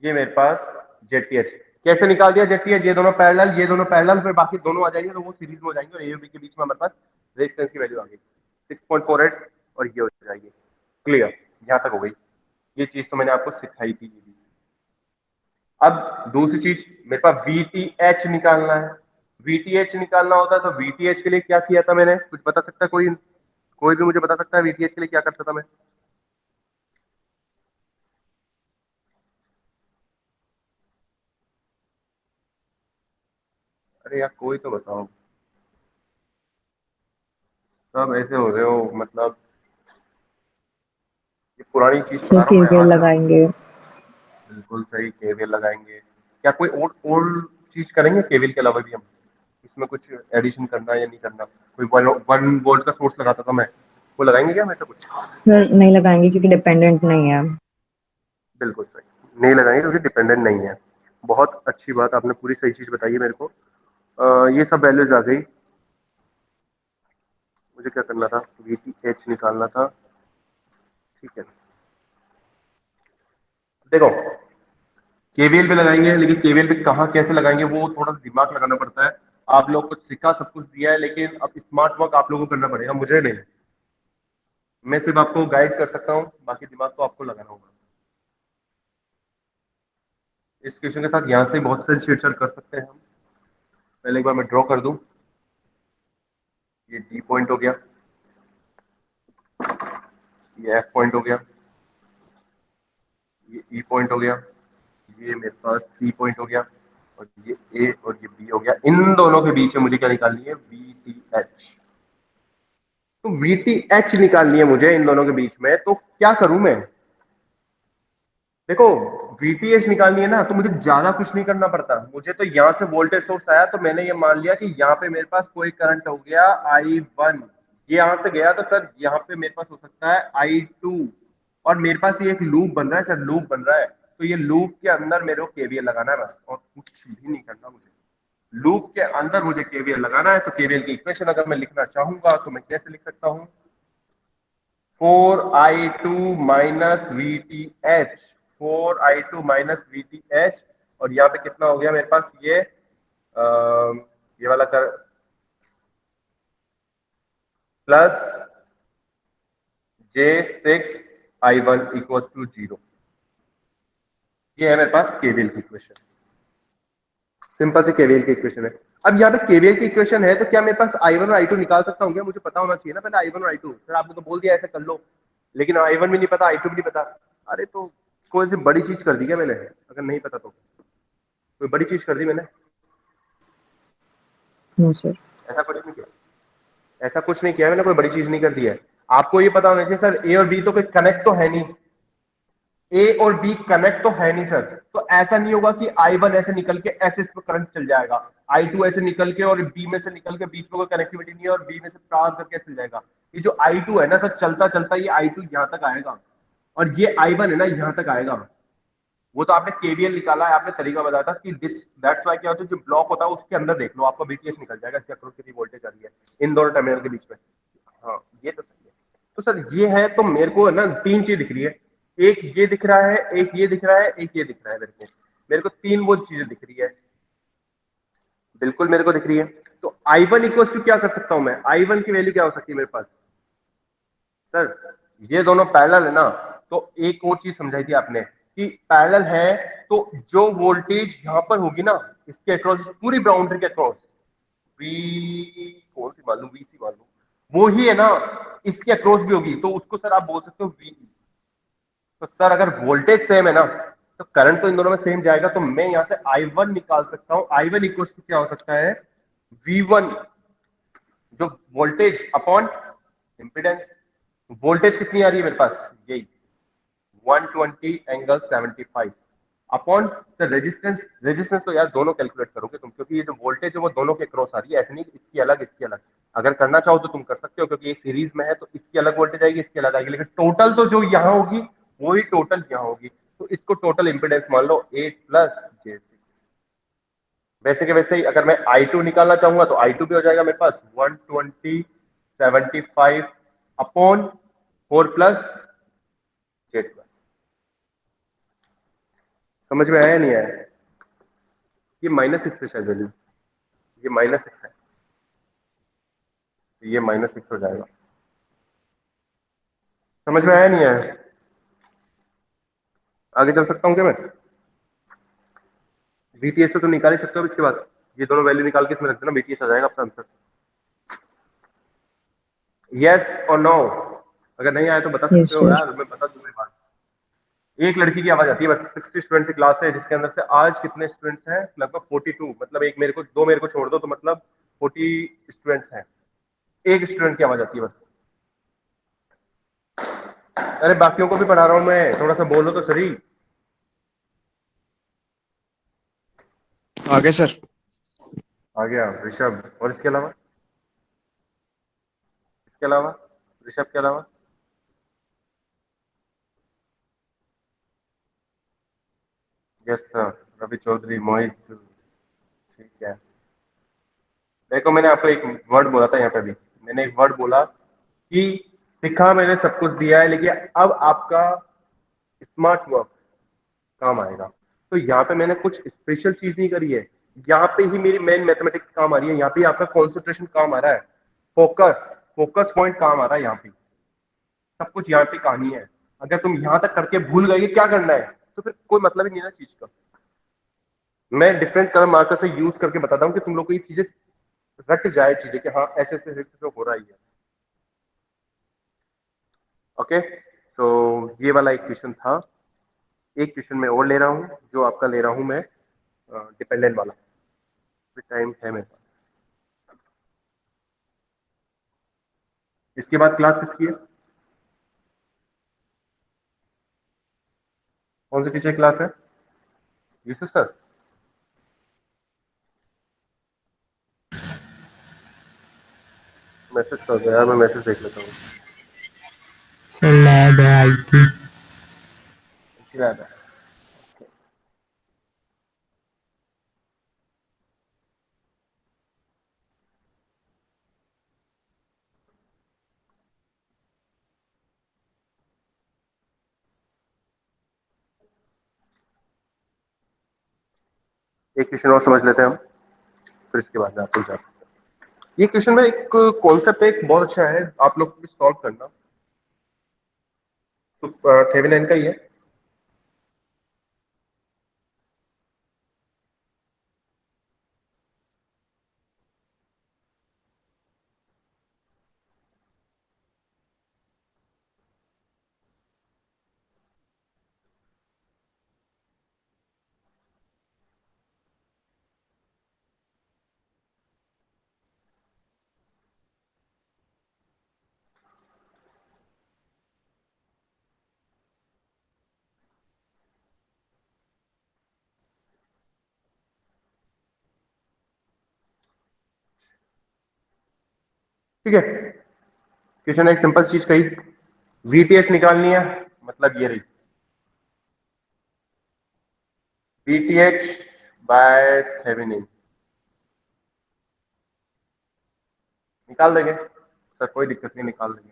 ये मेरे पास ZTH कैसे निकाल दिया, ZTH ये दोनों पैरेलल, ये दोनों पैरेलल, फिर बाकी दोनों आ जाएंगे तो वो सीरीज में हो जाएंगे, और A और B के बीच में हमारे पास रेजिस्टेंस की वैल्यू आ गई 6.48 और ये हो जाएगी। क्लियर, यहां तक हो गई। ये चीज तो मैंने आपको सिखाई थी। ये भी। अब दूसरी चीज मेरे पास VTH निकालना है। VTH निकालना होता है तो VTH के लिए क्या किया था मैंने, कुछ बता सकता है कोई? कोई भी मुझे बता सकता है VTH के लिए क्या करता था मैं? अरे यार कोई तो बताओ, सब ऐसे हो रहे हो, मतलब ये पुरानी चीज सर बता रहा हूँ मैं KVL आज। लगाएंगे। बिल्कुल सही, केवीएल लगाएंगे। क्या कोई और चीज करेंगे केवीएल के अलावा भी हम? इसमें कुछ एडिशन करना है या नहीं करना? कोई 1 वोल्ट का सोर्स लगाता था मैं, वो लगाएंगे क्या ऐसा कुछ? सर नहीं लगाएंगे क्योंकि डिपेंडेंट नहीं है। बिल्कुल सही, नहीं लगाएंगे क्योंकि डिपेंडेंट नहीं है। बहुत अच्छी बात, आपने पूरी सही चीज बताई है मेरे को। ये सब वैल्यूज आ गई। मुझे क्या करना था, VTH निकालना था। ठीक है, देखो केवीएल पे लगाएंगे, लेकिन केवीएल पे कहाँ कैसे लगाएंगे वो थोड़ा सा दिमाग लगाना पड़ता है। आप लोग को सिखा सब कुछ दिया है, लेकिन अब स्मार्ट वर्क आप लोगों को करना पड़ेगा, मुझे नहीं। मैं सिर्फ आपको गाइड कर सकता हूँ, बाकी दिमाग तो आपको लगाना होगा। इस क्वेश्चन के साथ यहाँ से बहुत सारे छेड़छाड़ कर सकते हैं हम। पहले एक बार मैं ड्रॉ कर दूं। ये D पॉइंट हो गया, ये F पॉइंट हो गया, ये E पॉइंट हो गया, ये मेरे पास C पॉइंट हो गया, और ये A और ये B हो गया। इन दोनों के बीच में मुझे क्या निकालनी है, VTH। तो VTH निकालनी है मुझे इन दोनों के बीच में, तो क्या करूं मैं? देखो VTH निकालनी है ना, तो मुझे ज्यादा कुछ नहीं करना पड़ता। मुझे तो यहाँ से वोल्टेज सोर्स आया तो मैंने ये मान लिया कि यहाँ पे मेरे पास कोई करंट हो गया I1, ये यहाँ से गया तो सर यहाँ पे मेरे पास हो सकता है I2, और मेरे पास ये एक लूप बन रहा है सर, लूप बन रहा है। तो ये लूप के अंदर मेरे को KVL लगाना है बस, और कुछ भी नहीं करना मुझे। लूप के अंदर मुझे KVL लगाना है। तो KVL की इक्वेशन अगर मैं लिखना चाहूंगा तो मैं कैसे लिख सकता हूँ, 4I2 minus VTH, 4I2 minus VTH, और यहाँ पे कितना हो गया मेरे पास, ये वाला कर प्लस J6I1 इक्वल टू 0। ये है मेरे पास केवीएल की इक्वेशन, सिंपल सी केवीएल की इक्वेशन है। अब यहाँ पे केवीएल की इक्वेशन है तो क्या मेरे पास I1 और I2 निकाल सकता हूँ क्या? मुझे पता होना चाहिए ना पहले I1 और I2। सर आपने तो बोल दिया ऐसे कर लो, लेकिन I1 भी नहीं पता, I2 भी नहीं पता। अरे तो कोई सी बड़ी चीज कर दी क्या मैंने, अगर नहीं पता तो? कोई बड़ी चीज कर दी मैंने? No sir. ऐसा कुछ नहीं किया, ऐसा कुछ नहीं किया मैंने, कोई बड़ी चीज नहीं कर दी है। आपको ये पता होना चाहिए सर A और B तो कोई कनेक्ट तो है नहीं, A और B कनेक्ट तो है नहीं सर। तो ऐसा नहीं होगा कि I1 ऐसे निकल के ऐसे इस पर करंट चल जाएगा, I2 ऐसे निकल के और B में से निकल के, बीच में कोई कनेक्टिविटी नहीं है, और B में से पार करके चल जाएगा। ये जो I2 है ना सर, चलता चलता ये I2 यहाँ तक आएगा, और ये I1 है ना यहाँ तक आएगा। वो तो आपने केवीएल निकाला है, आपने तरीका बताया था कि दिस दैट्स व्हाई क्या होता है, जो ब्लॉक होता है उसके अंदर देख लो, आपका VTH निकल जाएगा इसके अक्रॉस कितनी वोल्टेज आ रही है इन दोनों टर्मिनल के बीच में। हाँ ये तो सही है। तो सर ये है, तो मेरे को है ना तीन चीज दिख रही है, एक ये दिख रहा है, एक ये दिख रहा है, एक ये दिख रहा है। मेरे को तीन वो चीजें दिख रही है, बिल्कुल मेरे को दिख रही है। तो I1 इक्वल टू क्या कर सकता हूं मैं, I1 की वैल्यू क्या हो सकती है मेरे पास? सर ये दोनों पैरेलल है ना, तो एक और चीज समझाई थी आपने कि पैरेलल है तो जो वोल्टेज यहां पर होगी ना इसके अक्रॉस, पूरी बाउंड्री के अक्रॉस, वी कौन सी मालूम, वी सी मालूम, वो ही है ना इसके अक्रॉस भी होगी, तो उसको सर आप बोल सकते हो वी। तो सर अगर वोल्टेज सेम है ना तो करंट तो इन दोनों में सेम जाएगा, तो मैं यहां से I1 निकाल सकता हूं। I1 इक्वल टू क्या हो सकता है, V1, जो वोल्टेज अपॉन इंपेडेंस। वोल्टेज कितनी आ रही है मेरे पास, यही 120 angle 75। Upon sir resistance. Resistance तो यार दोनों कैलकुलेट करोगे तुम, क्योंकि ये जो वोल्टेज है वो दोनों के क्रॉस आ रही है, ऐसे नहीं इसकी अलग इसकी अलग। अगर करना चाहो तो तुम कर सकते हो, क्योंकि ये सीरीज में है तो इसकी अलग वोल्टेज आएगी इसकी अलग आएगी, लेकिन टोटल तो जो यहाँ होगी वही टोटल यहाँ होगी। तो इसको टोटल इंपेडेंस मान लो 8 + j6। वैसे के वैसे ही अगर मैं I2 निकालना चाहूंगा तो I2 भी हो जाएगा मेरे पास 120/75 अपॉन 4 + j12। समझ में आया नहीं आया? ये -6 है शायद वैल्यू, ये -6 है, तो ये -6 हो जाएगा। समझ में आया नहीं आया? आगे चल सकता हूँ क्या मैं? VTS तो निकाल ही सकते हो। अब इसके बाद ये दोनों वैल्यू निकाल के इसमें रख देना, VTS आ जाएगा आपका आंसर। यस और नो? अगर नहीं आया तो बता Yes, सकते हो sir. यार, मैं बता दूंगा बात। एक लड़की की आवाज आती है, बस 60 स्टूडेंट की क्लास है, जिसके अंदर से आज कितने स्टूडेंट्स हैं? लगभग 42। मतलब एक मेरे को, दो मेरे को छोड़ दो तो मतलब 40 स्टूडेंट्स हैं। एक स्टूडेंट की आवाज आती है बस। अरे बाकियों को भी पढ़ा रहा हूं मैं, थोड़ा सा बोलो तो सही। आगे सर। आ गया ऋषभ। और इसके अलावा, इसके अलावा, ऋषभ के अलावा? यस सर, रवि चौधरी, मोहित, ठीक है। देखो मैंने आपको एक वर्ड बोला था यहाँ पे भी, मैंने एक वर्ड बोला कि सिखा मैंने सब कुछ दिया है, लेकिन अब आपका स्मार्ट वर्क काम आएगा। तो यहाँ पे मैंने कुछ स्पेशल चीज नहीं करी है, यहाँ पे ही मेरी मेन मैथमेटिक्स काम आ रही है, यहाँ पे आपका कॉन्सेंट्रेशन काम आ रहा है, फोकस पॉइंट काम आ रहा है यहाँ पे। सब कुछ यहाँ पे कहानी है। अगर तुम यहाँ तक करके भूल गए क्या करना है, तो फिर कोई मतलब ही नहीं है ना चीज का। मैं डिफरेंट कलर मार्कर से यूज करके बताता हूँ कि तुम लोग को ये चीजें रट जाए, चीजें कि हाँ ऐसे ऐसे ऐसे तो हो रहा ही है। ओके, तो ये वाला एक क्वेश्चन था। एक क्वेश्चन मैं और ले रहा हूँ, जो आपका ले रहा हूँ मैं डिपेंडेंट वाला। टाइम है मेरे पास। इसके बाद क्लास किसकी है? कौन सी टीचर क्लास है? यूसुफ सर? मैसेज कर दो यार, मैं मैसेज देख लेता हूँ। लैब है IT। लैब है। एक क्वेश्चन और समझ लेते हैं हम, फिर इसके बाद में आपको जाते हैं। ये क्वेश्चन में एक कॉन्सेप्ट एक बहुत अच्छा है, आप लोग भी सॉल्व करना। तो थेवेनिन का ही है। ठीक है, क्वेश्चन एक सिंपल चीज कही, VTH निकालनी है, मतलब ये रही VTH बाय थेवेनिन। निकाल देंगे सर, कोई दिक्कत नहीं, निकाल देंगे।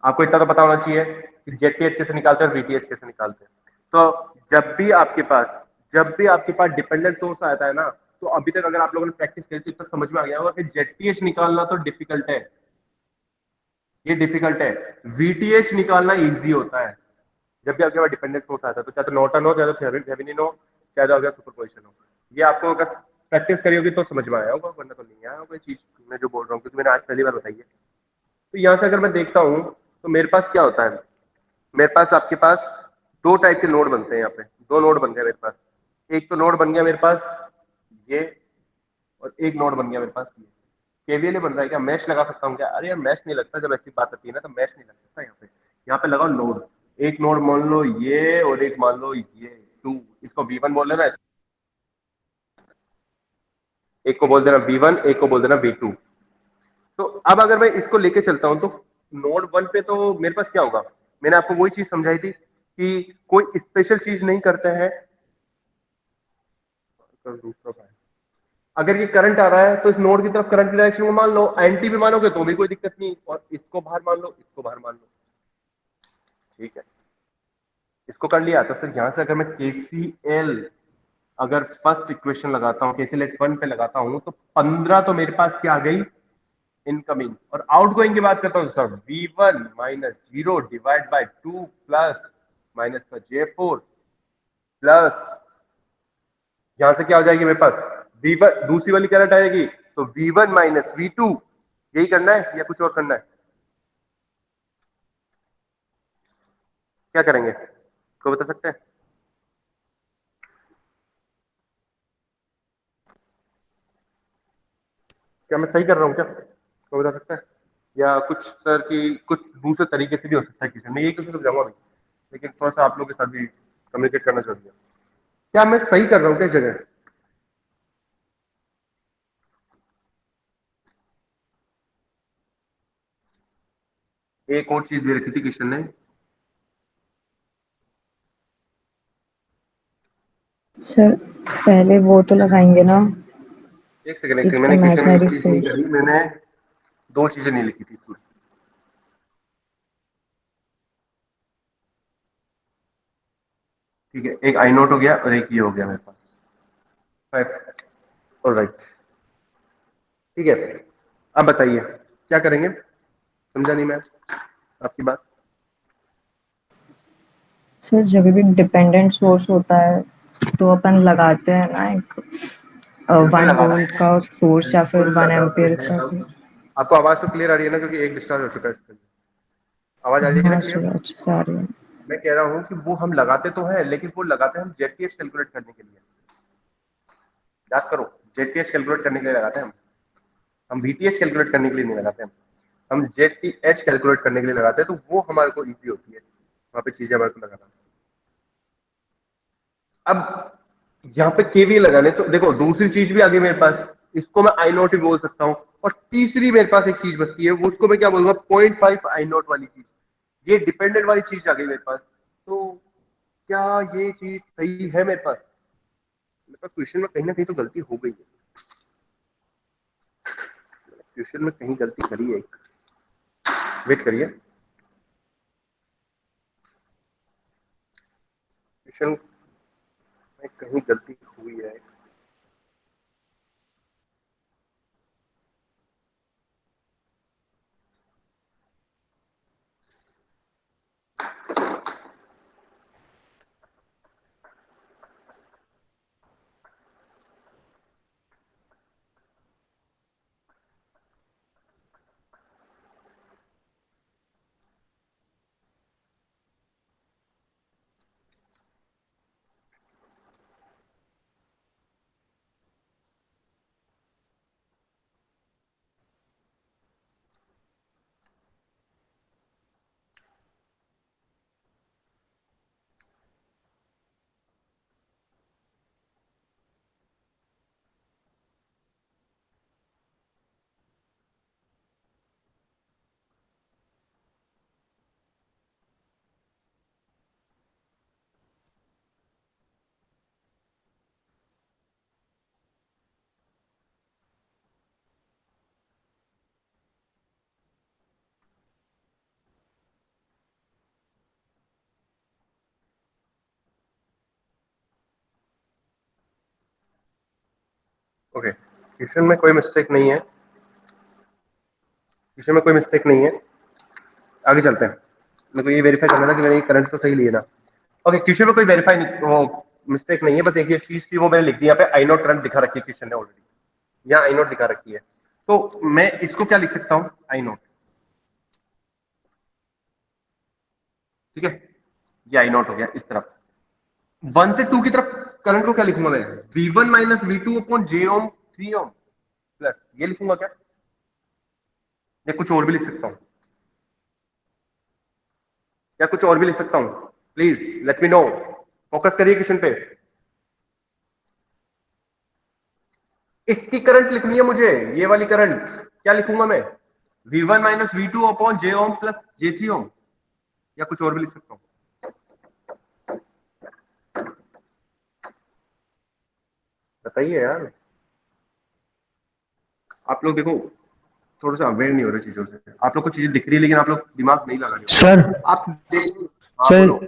आपको इतना तो पता होना चाहिए कि ZTH कैसे निकालते हैं और VTH कैसे निकालते हैं। तो जब भी आपके पास डिपेंडेंट सोर्स आता है ना, तो अभी तक अगर आप लोगों ने प्रैक्टिस करी तो इतना समझ में आ गया होगा कि ZTH निकालना तो डिफिकल्ट है, ये डिफिकल्ट है। VTH निकालना इजी होता है। जब भी आपके पास डिपेंडेंट सोर्स आता है, तो चाहे तो नॉर्टन हो, चाहे तो थेवेनिन हो, चाहे तो अगर सुपरपोजिशन हो, ये आपको अगर प्रैक्टिस करी होगी तो समझ में आया होगा, वरना तो नहीं आया होगा चीज मैं जो बोल रहा हूँ, क्योंकि मैंने आज पहली बार बताई है। तो यहाँ से अगर मैं देखता हूँ तो मेरे पास क्या होता है, मेरे पास आपके पास दो टाइप के नोड बनते हैं। यहाँ पे दो नोड बन गए मेरे पास। एक तो नोड बन गया मेरे पास ये, और एक नोड बन गया मेरे पास ये। केवीएल बन रहा है क्या? मैश लगा सकता हूँ क्या? अरे यार मैश नहीं लगता, जब ऐसी बात आती है ना तो मैश नहीं लग सकता। यहाँ पे लगाओ नोड, एक नोड मान लो ये और एक मान लो ये, V2, इसको V1 बोल देना, एक को बोल देना V1, एक को बोल देना V2। तो अब अगर मैं इसको लेके चलता हूं तो नोड 1 पे तो मेरे पास क्या होगा, मैंने आपको वही चीज समझाई थी कि कोई स्पेशल चीज नहीं करते हैं। अगर ये करंट आ रहा है तो इस नोड की तरफ करंट की डायरेक्शन को मान लो, एंटी भी मानोगे तो भी कोई दिक्कत नहीं, और इसको बाहर मान लो, इसको बाहर मान लो, ठीक है। इसको कर लिया तो फिर यहां से अगर मैं KCL, अगर फर्स्ट इक्वेशन लगाता हूं, KCL एट 1 पे लगाता हूं, तो 15 तो मेरे पास क्या आ गई, इनकमिंग। और आउटगोइंग की बात करता हूं sir, V1 minus 0 divide by 2 plus minus का J4 प्लस, यहां से क्या हो जाएगी मेरे पास, V1 दूसरी वाली करंट आएगी, तो V1 माइनस V2, यही करना है या कुछ और करना है, क्या करेंगे, को बता सकते हैं? क्या मैं सही कर रहा हूँ क्या, को बता सकता है? या कुछ सर की कुछ दूसरे तरीके से भी हो सकता है किसी में, यही तो समझाऊंगा अभी, लेकिन थोड़ा सा आप लोगों के साथ भी कम्युनिकेट करना जरूरी है। क्या मैं सही कर रहा हूँ क्या इस जगह? एक और चीज दे रखी थी किशन ने, सर पहले वो तो लगाएंगे ना, एक सेकंड, एक मैंने किशन में एक इमेजिनरी चीज नहीं सोर्स। करी, मैंने दो चीजें नहीं लिखी थी इसमें। ठीक है, एक आई नोट हो गया और एक ये हो गया मेरे पास, ऑलराइट, ठीक है। अब बताइए क्या करेंगे, समझा नहीं मैं आपकी बात। सर जब भी डिपेंडेंट सोर्स होता है तो अपन लगाते हैं ना एक बिल्कुल 1 लगाना वोल्ट है, का सोर्स या फिर बिल्कुल 1 लगाते एम्पियर हैं का हम। सोर्स। आपको आवाज तो क्लियर आ रही है ना, क्योंकि एक डिस्चार्ज हो चुका है इसके लिए। आवाज आ रही है ना हाँ क्लियर? सर अच्छे से आ रही है। मैं कह रहा हूँ कि वो हम लगाते तो हैं, लेकिन वो लगाते हैं हम जेटीएस कैलकुलेट करने के लिए, याद करो, जेटीएस कैलकुलेट करने के लिए लगाते हैं हम VTH कैलकुलेट करने के लिए नहीं लगाते हम जेटीएच कैलकुलेट करने के लिए लगाते हैं, तो वो हमारे को इजी होती है वहां पे चीजें हमारे को लगाना। अब यहाँ पे केवीएल लगाने, तो देखो दूसरी चीज भी आ गई मेरे पास, इसको मैं आई नोट भी बोल सकता हूँ, और तीसरी मेरे पास एक चीज बचती है, वो उसको मैं क्या बोलूंगा, 0.5 आई नोट वाली चीज, ये डिपेंडेंट वाली चीज आ गई मेरे पास। तो क्या ये चीज सही है मेरे पास? मेरे पास क्वेश्चन में कहीं ना कहीं तो गलती हो गई है, क्वेश्चन में कहीं गलती करी है, वेट करिए, क्वेश्चन में कहीं गलती हुई है। ओके, क्वेश्चन में कोई मिस्टेक नहीं है, क्वेश्चन में कोई मिस्टेक नहीं है, आगे चलते हैं। मेरे को ये वेरीफाई करना था कि मैंने करंट तो सही लिया ना। ओके, क्वेश्चन में कोई वेरीफाई नहीं, वो मिस्टेक नहीं है, बस एक ये चीज थी वो मैंने लिख दी यहाँ पे, आई नोट करंट दिखा रखी है क्वेश्चन ने ऑलरेडी, यहाँ आई नोट दिखा रखी है, तो मैं इसको क्या लिख सकता हूँ, आई नोट, ठीक है, ये आई नोट हो गया। इस तरफ 1 से 2 की तरफ करंट को क्या लिखूंगा मैं, V1 minus V2 upon J ओम 3 ओम प्लस, ये लिखूंगा क्या, या कुछ और भी लिख सकता हूँ, या कुछ और भी लिख सकता हूँ, please let me know. Focus करिए क्वेश्चन पे। इसकी करंट लिखनी है मुझे, ये वाली करंट। क्या लिखूंगा मैं? V1 minus V2 upon J ohm plus J3 ओम, या कुछ और भी लिख सकता हूं। बताइए यार। आप लोग देखो थोड़ा सा अवेयर नहीं हो रहे चीजों से। आप लोग को चीजें दिख रही है लेकिन आप लोग दिमाग नहीं लगा रहे हो। सर आप देखो। हाँ सर बोलो।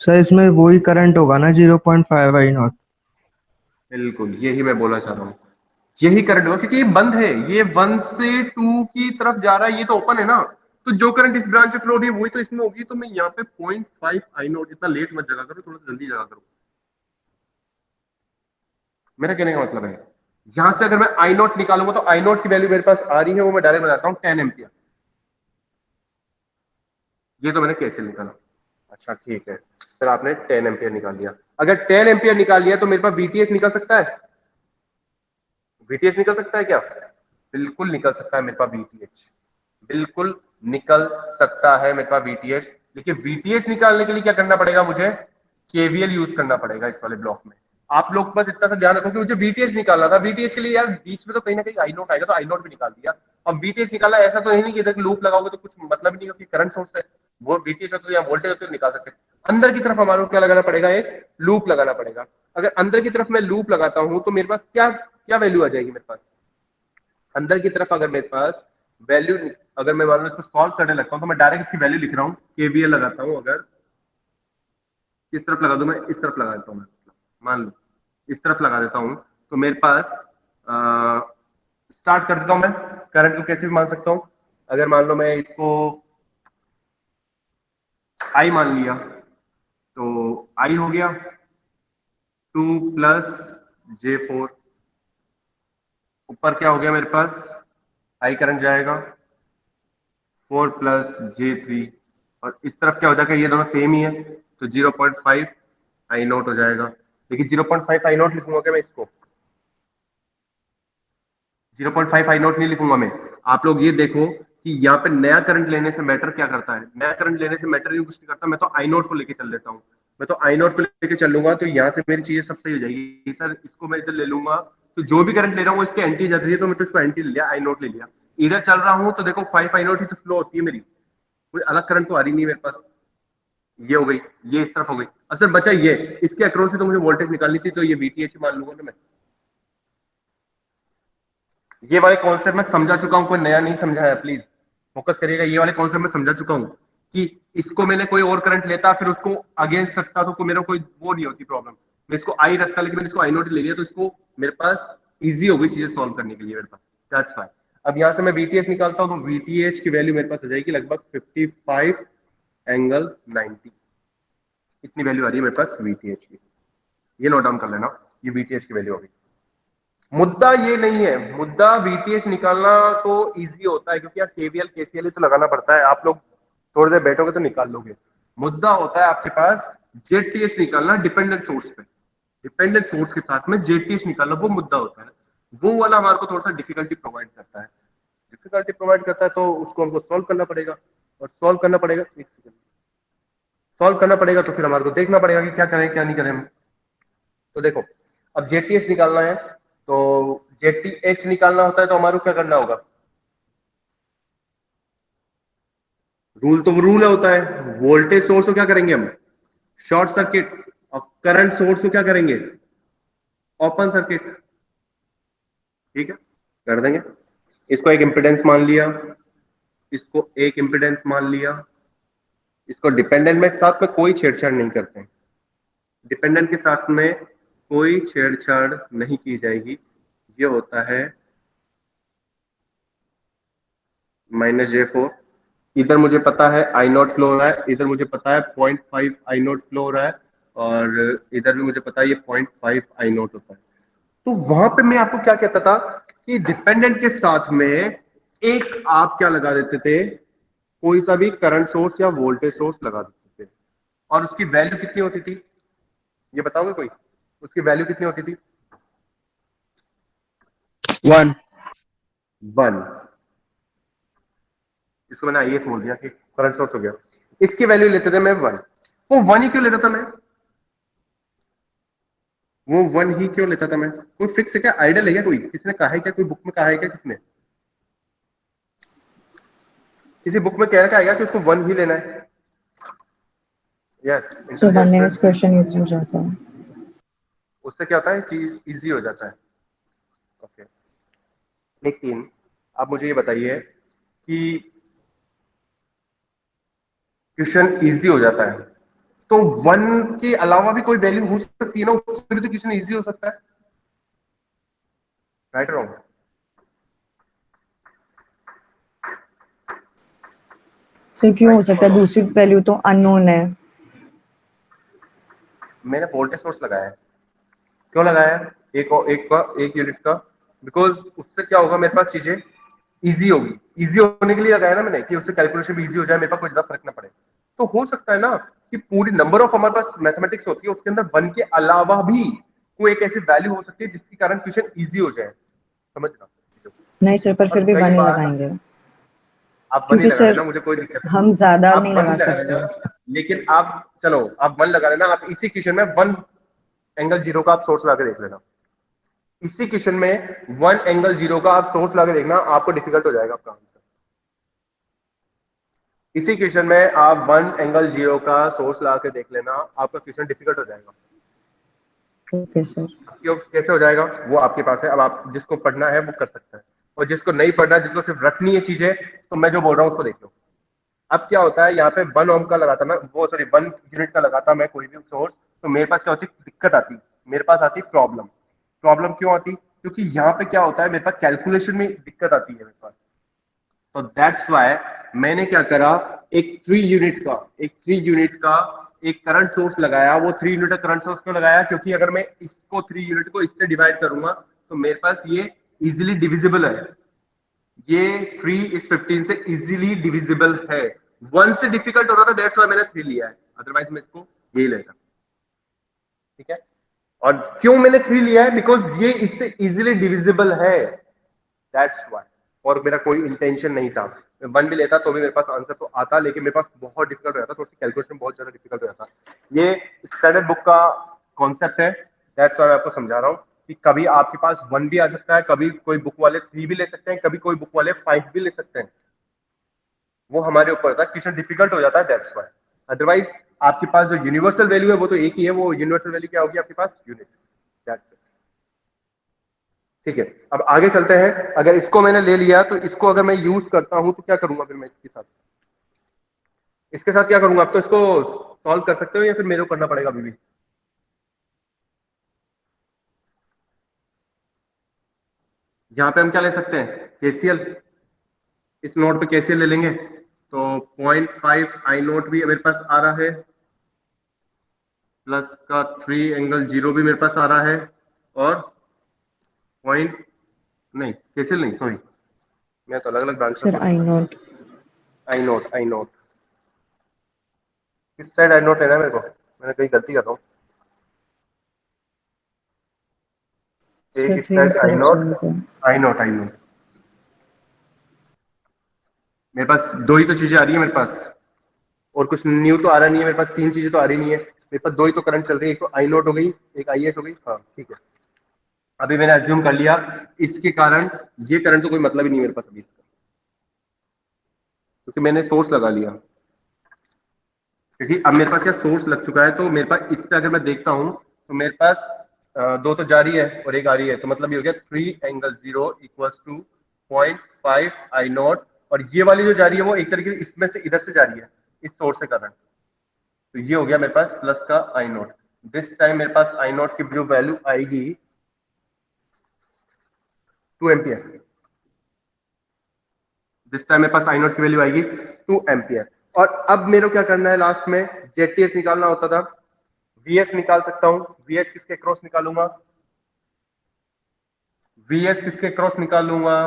सर इसमें वही करंट होगा ना 0.5 आई नॉट। बिल्कुल यही मैं बोलना चाह रहा हूँ, यही करंट होगा क्योंकि ये बंद है, ये 1 से 2 की तरफ जा रहा है, ये तो ओपन है ना। तो जो करंट इस ब्रांच से फ्लो हो रही है वही तो इसमें होगी। तो मैं यहाँ पे 0.5 आई नॉट, इतना लेट मत जगा करो, थोड़ा सा जल्दी जगा करो। मेरा कहने का मतलब है यहां से अगर मैं आई नॉट निकालूंगा तो आई नॉट की वैल्यू मेरे पास आ रही है, वो मैं डायरेक्ट बताता हूँ 10 एम्पियर। ये तो मैंने कैसे निकाला? अच्छा ठीक है, फिर आपने 10 एम्पियर निकाल लिया। अगर 10 एम्पियर निकाल लिया तो मेरे पास बीटीएस निकल सकता है। बीटीएस निकल सकता है क्या? बिल्कुल निकल सकता है मेरे पास बीटीएच, बिल्कुल निकल सकता है मेरे पास बीटीएच। देखिए बीटीएच निकालने के लिए क्या करना पड़ेगा मुझे? केवीएल यूज करना पड़ेगा इस वाले ब्लॉक में। आप लोग बस इतना सा ध्यान रखो कि मुझे बीटीएच निकालना था। बीटीएच के लिए यार बीच में तो कहीं ना कहीं आई नोट आएगा, तो आई नोट भी निकाल दिया। अब बीटीएच निकाला, ऐसा तो है नहीं कि इधर लूप लगाओगे तो कुछ मतलब नहीं होगी, करंट सोर्स है वो बीटीएच तो या वोल्टेज तो निकाल सकते हैं। अंदर की तरफ हमारे को क्या लगाना पड़ेगा? एक लूप लगाना पड़ेगा। अगर अंदर की तरफ मैं लूप लगाता हूं तो मेरे पास क्या क्या वैल्यू आ जाएगी मेरे पास? अंदर की तरफ अगर मेरे पास वैल्यू, अगर मैं मान लो इसको सॉल्व करने लगता हूं तो मैं डायरेक्ट इसकी वैल्यू लिख रहा हूं, केवीएल लगाता हूं। अगर इस तरफ लगा दूं, मैं इस तरफ लगा देता हूं, मैं मान लो इस तरफ लगा देता हूं तो मेरे पास स्टार्ट कर देता हूं मैं। करंट को कैसे भी मान सकता हूं। अगर मान लो मैं इसको आई मान लिया तो आई हो गया 2 प्लस J4। ऊपर क्या हो गया मेरे पास? आई करंट जाएगा 4 प्लस J3, और इस तरफ क्या हो जाएगा? ये दोनों सेम ही है तो 0.5 आई नोट हो जाएगा। लेकिन 0.5 आई नोट लिखूंगा क्या मैं इसको? 0.5 आई नोट नहीं लिखूंगा मैं। आप लोग ये देखो कि यहाँ पे नया करंट लेने से मैटर क्या करता है। नया करंट लेने से मैटर कुछ नहीं करता, मैं तो आई नोट को लेके चल लेता हूँ। मैं तो आई नोट को लेके चल लूंगा तो यहाँ से मेरी चीजें सब सही हो जाएगी। सर इसको मैं इधर ले लूंगा तो जो भी करंट ले रहा हूँ इसके एंटी जा रही है, तो मैं तो इसको एंटी ले लिया, आई नोट ले लिया। इधर चल रहा हूँ तो देखो 5 आई नोट ही तो फ्लो होती है मेरी, कोई अलग करंट तो आ रही नहीं मेरे पास। ये हो गई, ये इस तरफ हो गई। असल बचा ये, इसके अक्रॉस से तो मुझे वोल्टेज निकालनी थी, तो ये बीटीएच मान लूंगा ना मैं। ये वाले कॉन्सेप्ट मैं समझा चुका हूं, कोई नया नहीं समझा है, प्लीज फोकस करिएगा। ये वाले कॉन्सेप्ट मैं समझा चुका हूं कि इसको मैंने कोई और करंट लेता फिर उसको अगेंस्ट रखता तो मेरा कोई वो नहीं होती प्रॉब्लम। मैं इसको आई रखता लेकिन मैंने इसको आई नोट ले लिया तो इसको मेरे पास इजी हो गई चीजें सॉल्व करने के लिए मेरे पास। That's fine. अब यहाँ से मैं बीटीएच निकालता हूँ तो बीटीएच की वैल्यू मेरे पास आ जाएगी लगभग 55 एंगल 90। इतनी वैल्यू आ रही है मेरे पास बीटीएच की। ये नोट डाउन कर लेना, ये बीटीएच की वैल्यू होगी। मुद्दा ये नहीं है, मुद्दा बीटीएच निकालना तो इजी होता है क्योंकि यार केवीएल केसीएल ही तो लगाना पड़ता है। आप लोग थोड़ी देर बैठोगे तो निकाल लोगे। मुद्दा होता है आपके पास जेटीएच निकालना डिपेंडेंट सोर्स पे, डिपेंडेंट सोर्स के साथ में जेटीएच निकालना, वो मुद्दा होता है। वो वाला हमारे को थोड़ा सा डिफिकल्टी प्रोवाइड करता है। डिफिकल्टी प्रोवाइड करता है तो उसको हमको सॉल्व करना पड़ेगा, और सॉल्व करना पड़ेगा, एक सेकंड, सॉल्व करना पड़ेगा तो फिर हमारे को देखना पड़ेगा कि क्या करें क्या नहीं करें हम। तो देखो अब जेटीएच निकालना है तो जेटीएच निकालना होता है तो हमारे को क्या करना होगा? रूल तो रूल होता है, वोल्टेज सोर्स को क्या करेंगे हम? Short circuit. और करंट सोर्स को क्या करेंगे? Open circuit. ठीक है, कर देंगे। इसको एक इंपिडेंस मान लिया, इसको एक इंपिडेंस मान लिया, इसको डिपेंडेंट में साथ में कोई छेड़छाड़ नहीं करते हैं। डिपेंडेंट के साथ में कोई छेड़छाड़ नहीं की जाएगी। ये होता है -J4। इधर मुझे पता है आई नॉट फ्लो हो रहा है, इधर मुझे पता है 0.5 आई नॉट फ्लो हो रहा है, और इधर भी मुझे पता है ये 0.5 आई नॉट होता है। तो वहां पे मैं आपको क्या कहता था कि डिपेंडेंट के साथ में एक आप क्या लगा देते थे? कोई सा भी करंट सोर्स या वोल्टेज सोर्स लगा देते थे, और उसकी वैल्यू कितनी होती थी? ये बताओगे कोई? उसकी वैल्यू कितनी होती थी? 1। 1। इसको मैंने आईएस बोल दिया कि करंट सोर्स हो गया। इसकी वैल्यू लेते थे मैं 1। वो 1 ही क्यों लेता था मैं? वो 1 ही क्यों लेता था मैं? कोई फिक्स है क्या? आइडियल है क्या? कोई किसने कहा है क्या? कोई बुक में कहा है क्या? किसने किसी बुक में कह रखा है क्या कि उसको 1 ही लेना है? यस, सर बनने में इंटेलिजेंस क्वेश्चन इजी हो जाता है। उससे क्या होता है, चीज इजी हो जाता है। ओके, लेकिन आप मुझे ये बताइए कि क्वेश्चन इजी हो जाता है तो 1 के अलावा भी कोई वैल्यू हो सकती है ना, उससे भी तो क्वेश्चन इजी हो सकता है, राइट रॉन्ग? सर क्यों हो सकता है? दूसरी वैल्यू तो अननोन है। मैंने वोल्टेज सोर्स लगाया है। क्यों लगाया है? एक यूनिट का, बिकॉज उससे क्या होगा, मेरे पास चीजें इजी होगी। इजी होने के लिए लगाया ना मैंने, कि उससे कैलकुलेशन भी इजी हो जाए, मेरे पास कोई ज्यादा फर्क ना पड़े। तो हो सकता है ना कि पूरी नंबर ऑफ हमारे पास मैथमेटिक्स होती है, उसके अंदर 1 के अलावा भी कोई एक ऐसी वैल्यू हो सकती है जिसके कारण क्वेश्चन इजी हो जाए। समझना? नहीं सर, पर फिर और भी कई 1 ही बार लगाएंगे आप 1 ही क्योंकि लगा सर लेना, मुझे कोई दिक्कत नहीं। हम ज्यादा आप नहीं 1 लगा ही लगा सकते। लेना, लेकिन आप चलो आप 1 लगा लेना, आप इसी क्वेश्चन में 1 एंगल 0 का आप सोर्स लगा के देख लेना। इसी क्वेश्चन में 1 एंगल 0 का आप सोर्स लगा के देखना, आपको डिफिकल्ट हो जाएगा आपका आंसर। इसी क्वेश्चन में आप 1 एंगल 0 का सोर्स लगा के देख लेना, आपका क्वेश्चन डिफिकल्ट हो जाएगा। Okay sir. क्यों, कैसे हो जाएगा वो आपके पास है। अब आप जिसको पढ़ना है वो कर सकते हैं, और जिसको नहीं पढ़ना है, जिसको सिर्फ रटनी है चीजें, तो मैं जो बोल रहा हूँ उसको देख लो। अब क्या होता है, यहाँ पे 1 ओम का लगाता मैं, वो सॉरी 1 यूनिट का लगाता मैं कोई भी सोर्स, तो मेरे पास क्या होती, दिक्कत आती, मेरे पास आती प्रॉब्लम। प्रॉब्लम क्यों आती? क्योंकि यहाँ पे क्या होता है, मेरे पास कैलकुलेशन में दिक्कत आती है मेरे पास। तो दैट्स वाई मैंने क्या करा, एक 3 यूनिट का एक करंट सोर्स लगाया। वो 3 यूनिट का करंट सोर्स क्यों लगाया? क्योंकि अगर मैं इसको 3 यूनिट को इससे डिवाइड करूंगा तो मेरे पास ये इजीली डिविजिबल है। ये 3 इस 15 से इजीली डिविजिबल है। 1 से डिफिकल्ट हो रहा था, दैट्स वाई मैंने 3 लिया है, अदरवाइज मैं इसको यही लेता। ठीक है? और क्यों मैंने 3 लिया है? बिकॉज ये इससे इजीली डिविजिबल है, दैट्स वाई। और मेरा कोई इंटेंशन नहीं था, मैं 1 भी लेता तो भी मेरे पास आंसर तो आता, लेकिन मेरे पास बहुत डिफिकल्ट हो जाता, तो उसकी कैलकुलेशन बहुत ज्यादा डिफिकल्ट हो जाता। ये स्टैंडर्ड बुक का कॉन्सेप्ट है, दैट्स वाई मैं आपको समझा रहा हूँ कि कभी आपके पास 1 भी आ सकता है, कभी कोई बुक वाले 3 भी ले सकते हैं, कभी कोई बुक वाले 5 भी ले सकते हैं। वो हमारे ऊपर था, क्वेश्चन डिफिकल्ट हो जाता है, दैट्स वाई। अदरवाइज आपके पास जो यूनिवर्सल वैल्यू है वो तो एक ही है, वो यूनिवर्सल वैल्यू क्या होगी आपके पास? यूनिट। That's it. ठीक है, अब आगे चलते हैं। अगर इसको मैंने ले लिया तो इसको अगर मैं यूज करता हूं तो क्या करूंगा फिर मैं इसके साथ? इसके साथ क्या करूंगा? आप तो इसको सॉल्व कर सकते हो या फिर मेरे को करना पड़ेगा अभी भी? यहाँ पे हम क्या ले सकते हैं? केसीएल। इस नोट पे केसीएल ले लेंगे तो 0.5 आई नोट भी मेरे पास आ रहा है, प्लस का 3 एंगल 0 भी मेरे पास आ रहा है, और पॉइंट नहीं, केसीएल नहीं, सॉरी मैं तो अलग अलग ब्रांच में सर सोच आई रहा हूँ। नोट। आई नोट किस साइड आई नोट लेना है मेरे को? मैंने कहीं गलती कर रहा हूँ। एक सर इस 3 साइड इस आई तरफ से नोट, होगा। आई नोट मेरे पास 2 ही तो चीजें आ रही है मेरे पास, और कुछ न्यू तो आ रहा नहीं है मेरे पास। 3 चीजें तो आ रही नहीं है मेरे पास, 2 ही तो करंट चल रही है, एक तो आई नोट हो गई, एक आई एस हो गई। हाँ ठीक है, अभी मैंने अज्यूम कर लिया इसके कारण ये करंट तो कोई मतलब ही नहीं मेरे पास अभी इसका, क्योंकि मैंने सोर्स लगा लिया। क्योंकि अब मेरे पास क्या सोर्स लग चुका है, तो मेरे पास इस पे अगर मैं देखता हूं तो मेरे पास 2 तो जा रही है और एक आ रही है, तो मतलब ये हो गया 3 angle 0 equals to 0.5 I nought. और ये वाली जो जा रही है वो एक तरीके से इसमें से इधर से जा रही है, इस सोर्स से करंट। तो ये हो गया मेरे पास प्लस का आई नॉट। दिस टाइम मेरे पास आई नॉट की जो वैल्यू आएगी 2 एम्पियर। दिस टाइम मेरे पास आई नॉट की वैल्यू आएगी 2 एम्पियर। और अब मेरे को क्या करना है, लास्ट में जेटीएस निकालना होता था, वीएस निकाल सकता हूं। वीएस किसके क्रॉस निकालूंगा? वीएस किसके क्रॉस निकालूंगा?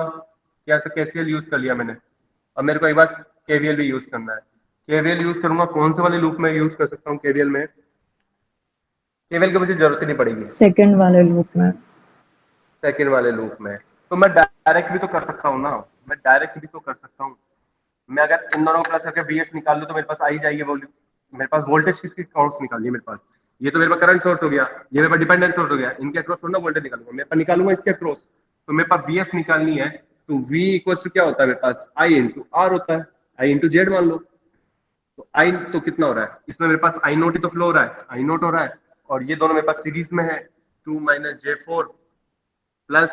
क्या केसीएल यूज कर लिया मैंने, अब मेरे को एक बार केवीएल भी यूज करना है। केवीएल यूज करूंगा, कौन से वाले लूप में यूज कर सकता हूँ केवीएल में? केवीएल की मुझे जरूरत ही नहीं पड़ेगी, सेकंड वाले लूप में। सेकंड वाले लूप में। तो मैं डायरेक्ट भी तो कर सकता हूँ ना, मैं डायरेक्ट भी तो कर सकता हूँ। मैं अगर इन दोनों को प्लस करके वीएस निकाल लूं तो मेरे पास आ ही जाएगी वॉल्यूम। मेरे पास वोल्टेज किसकी क्रॉस निकालनी है मेरे पास? ये तो मेरे पास करंट सोर्स हो गया, ये मेरे पास डिपेंडेंट सोर्स हो गया, इनके अक्रॉस थोड़ा ना वोल्टेज निकालूंगा, मेरे पास निकालूंगा इसके अक्रॉस, तो मेरे पास वीएस निकालनी है, तो V इक्वल टू क्या होता है मेरे पास, आई इंटू आर होता है, आई इंटू जेड मान लो, तो आई तो कितना हो रहा है इसमें, मेरे पास आई नोट ही तो फ्लो हो रहा है, आई नोट हो रहा है, और ये दोनों मेरे पास सीरीज में है, 2 minus J4 plus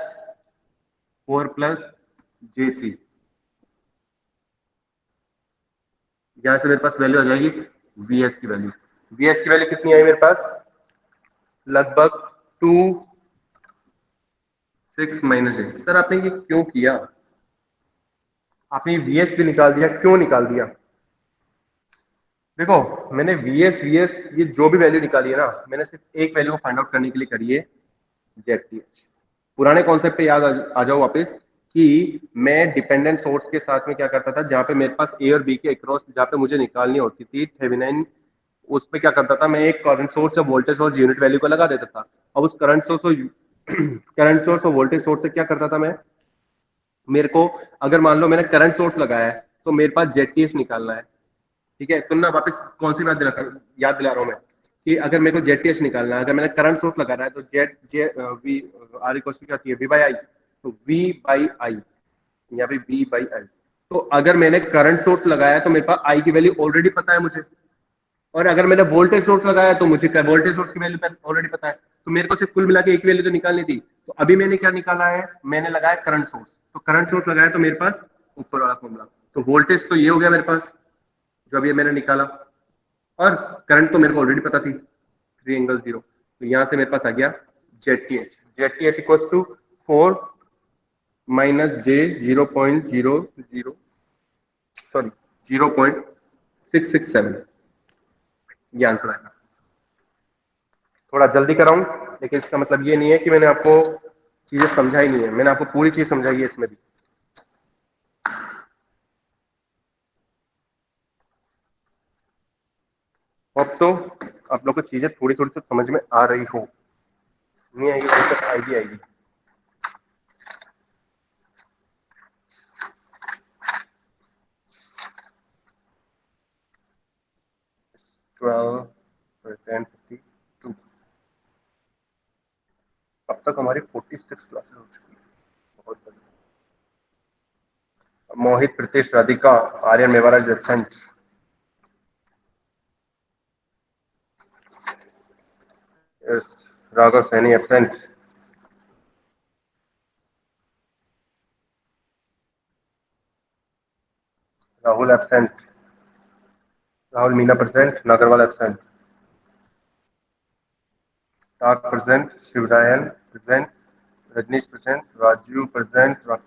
4 plus J3, यहाँ से मेरे पास वैल्यू आ जाएगी Vs की वैल्यू, Vs की वैल्यू कितनी आई मेरे पास, लगभग 2 6 माइनस J। सर आपने ये क्यों किया, आपने Vs भी निकाल दिया, क्यों निकाल दिया, देखो मैंने Vs ये जो भी वैल्यू निकाली है ना, मैंने सिर्फ एक वैल्यू को फाइंड आउट करने के लिए करी है, ZTH। पुराने कॉन्सेप्ट पे याद आ जाओ वापस कि मैं डिपेंडेंट सोर्स के साथ में क्या करता था, जहां पे मेरे पास A और B के अक्रॉस जहां पे मुझे निकालनी होती थी थेवेनिन, उस पे क्या करता था मैं, एक करंट सोर्स या वोल्टेज सोर्स यूनिट वैल्यू को लगा देता था। अब उस करंट सोर्स और करंट सोर्स और वोल्टेज सोर्स से क्या करता था मैं, मेरे को अगर मान लो मैंने करंट सोर्स लगाया है तो मेरे पास ZTH निकालना है, ठीक है, सुनना वापस कौन सी बात याद दिला रहा हूं मैं, कि अगर मेरे को ZTH निकालना है, अगर मैंने करंट सोर्स लगाना है तो Z J V R equal to क्या होती है, V बाई आई, तो V बाई आई, यहाँ पे V बाई आई, तो अगर मैंने करंट सोर्स लगाया तो मेरे पास आई की वैल्यू ऑलरेडी पता है मुझे, और अगर मैंने वोल्टेज सोर्स लगाया तो मुझे वोल्टेज सोर्स की वैल्यू ऑलरेडी पता है, तो मेरे को सिर्फ कुल मिला के एक वैल्यू तो निकालनी थी, तो अभी मैंने क्या निकाला है, मैंने लगाया करंट सोर्स, तो करंट सोर्स लगाया तो मेरे पास ऊपर वाला फॉर्मूला, तो वोल्टेज तो ये हो गया मेरे पास जो अभी मैंने निकाला, और करंट तो मेरे को ऑलरेडी पता थी 3 एंगल 0, तो यहाँ से मेरे पास आ गया ZTH, ZTH equal to 4 minus J 0.00 sorry 0.667, ये आंसर आएगा। थोड़ा जल्दी कराऊं, लेकिन इसका मतलब ये नहीं है कि मैंने आपको चीजें समझाई नहीं है, मैंने आपको पूरी चीज समझाई है इसमें भी। होप सो आप लोग को चीजें थोड़ी थोड़ी तो समझ में आ रही हो, नहीं आएगी तो आएगी आएगी। अब तक हमारी 46 क्लासेस हो चुकी है, बहुत बढ़िया। Mohit, Pritish, Radhika, Aryan, Mewara, Jaswant, yes, Raghav Saini absent, Rahul absent, Rahul Meena present, Nagarwal absent, Tak present, Shivrayan present, Rajnish present, Raju present, Rakesh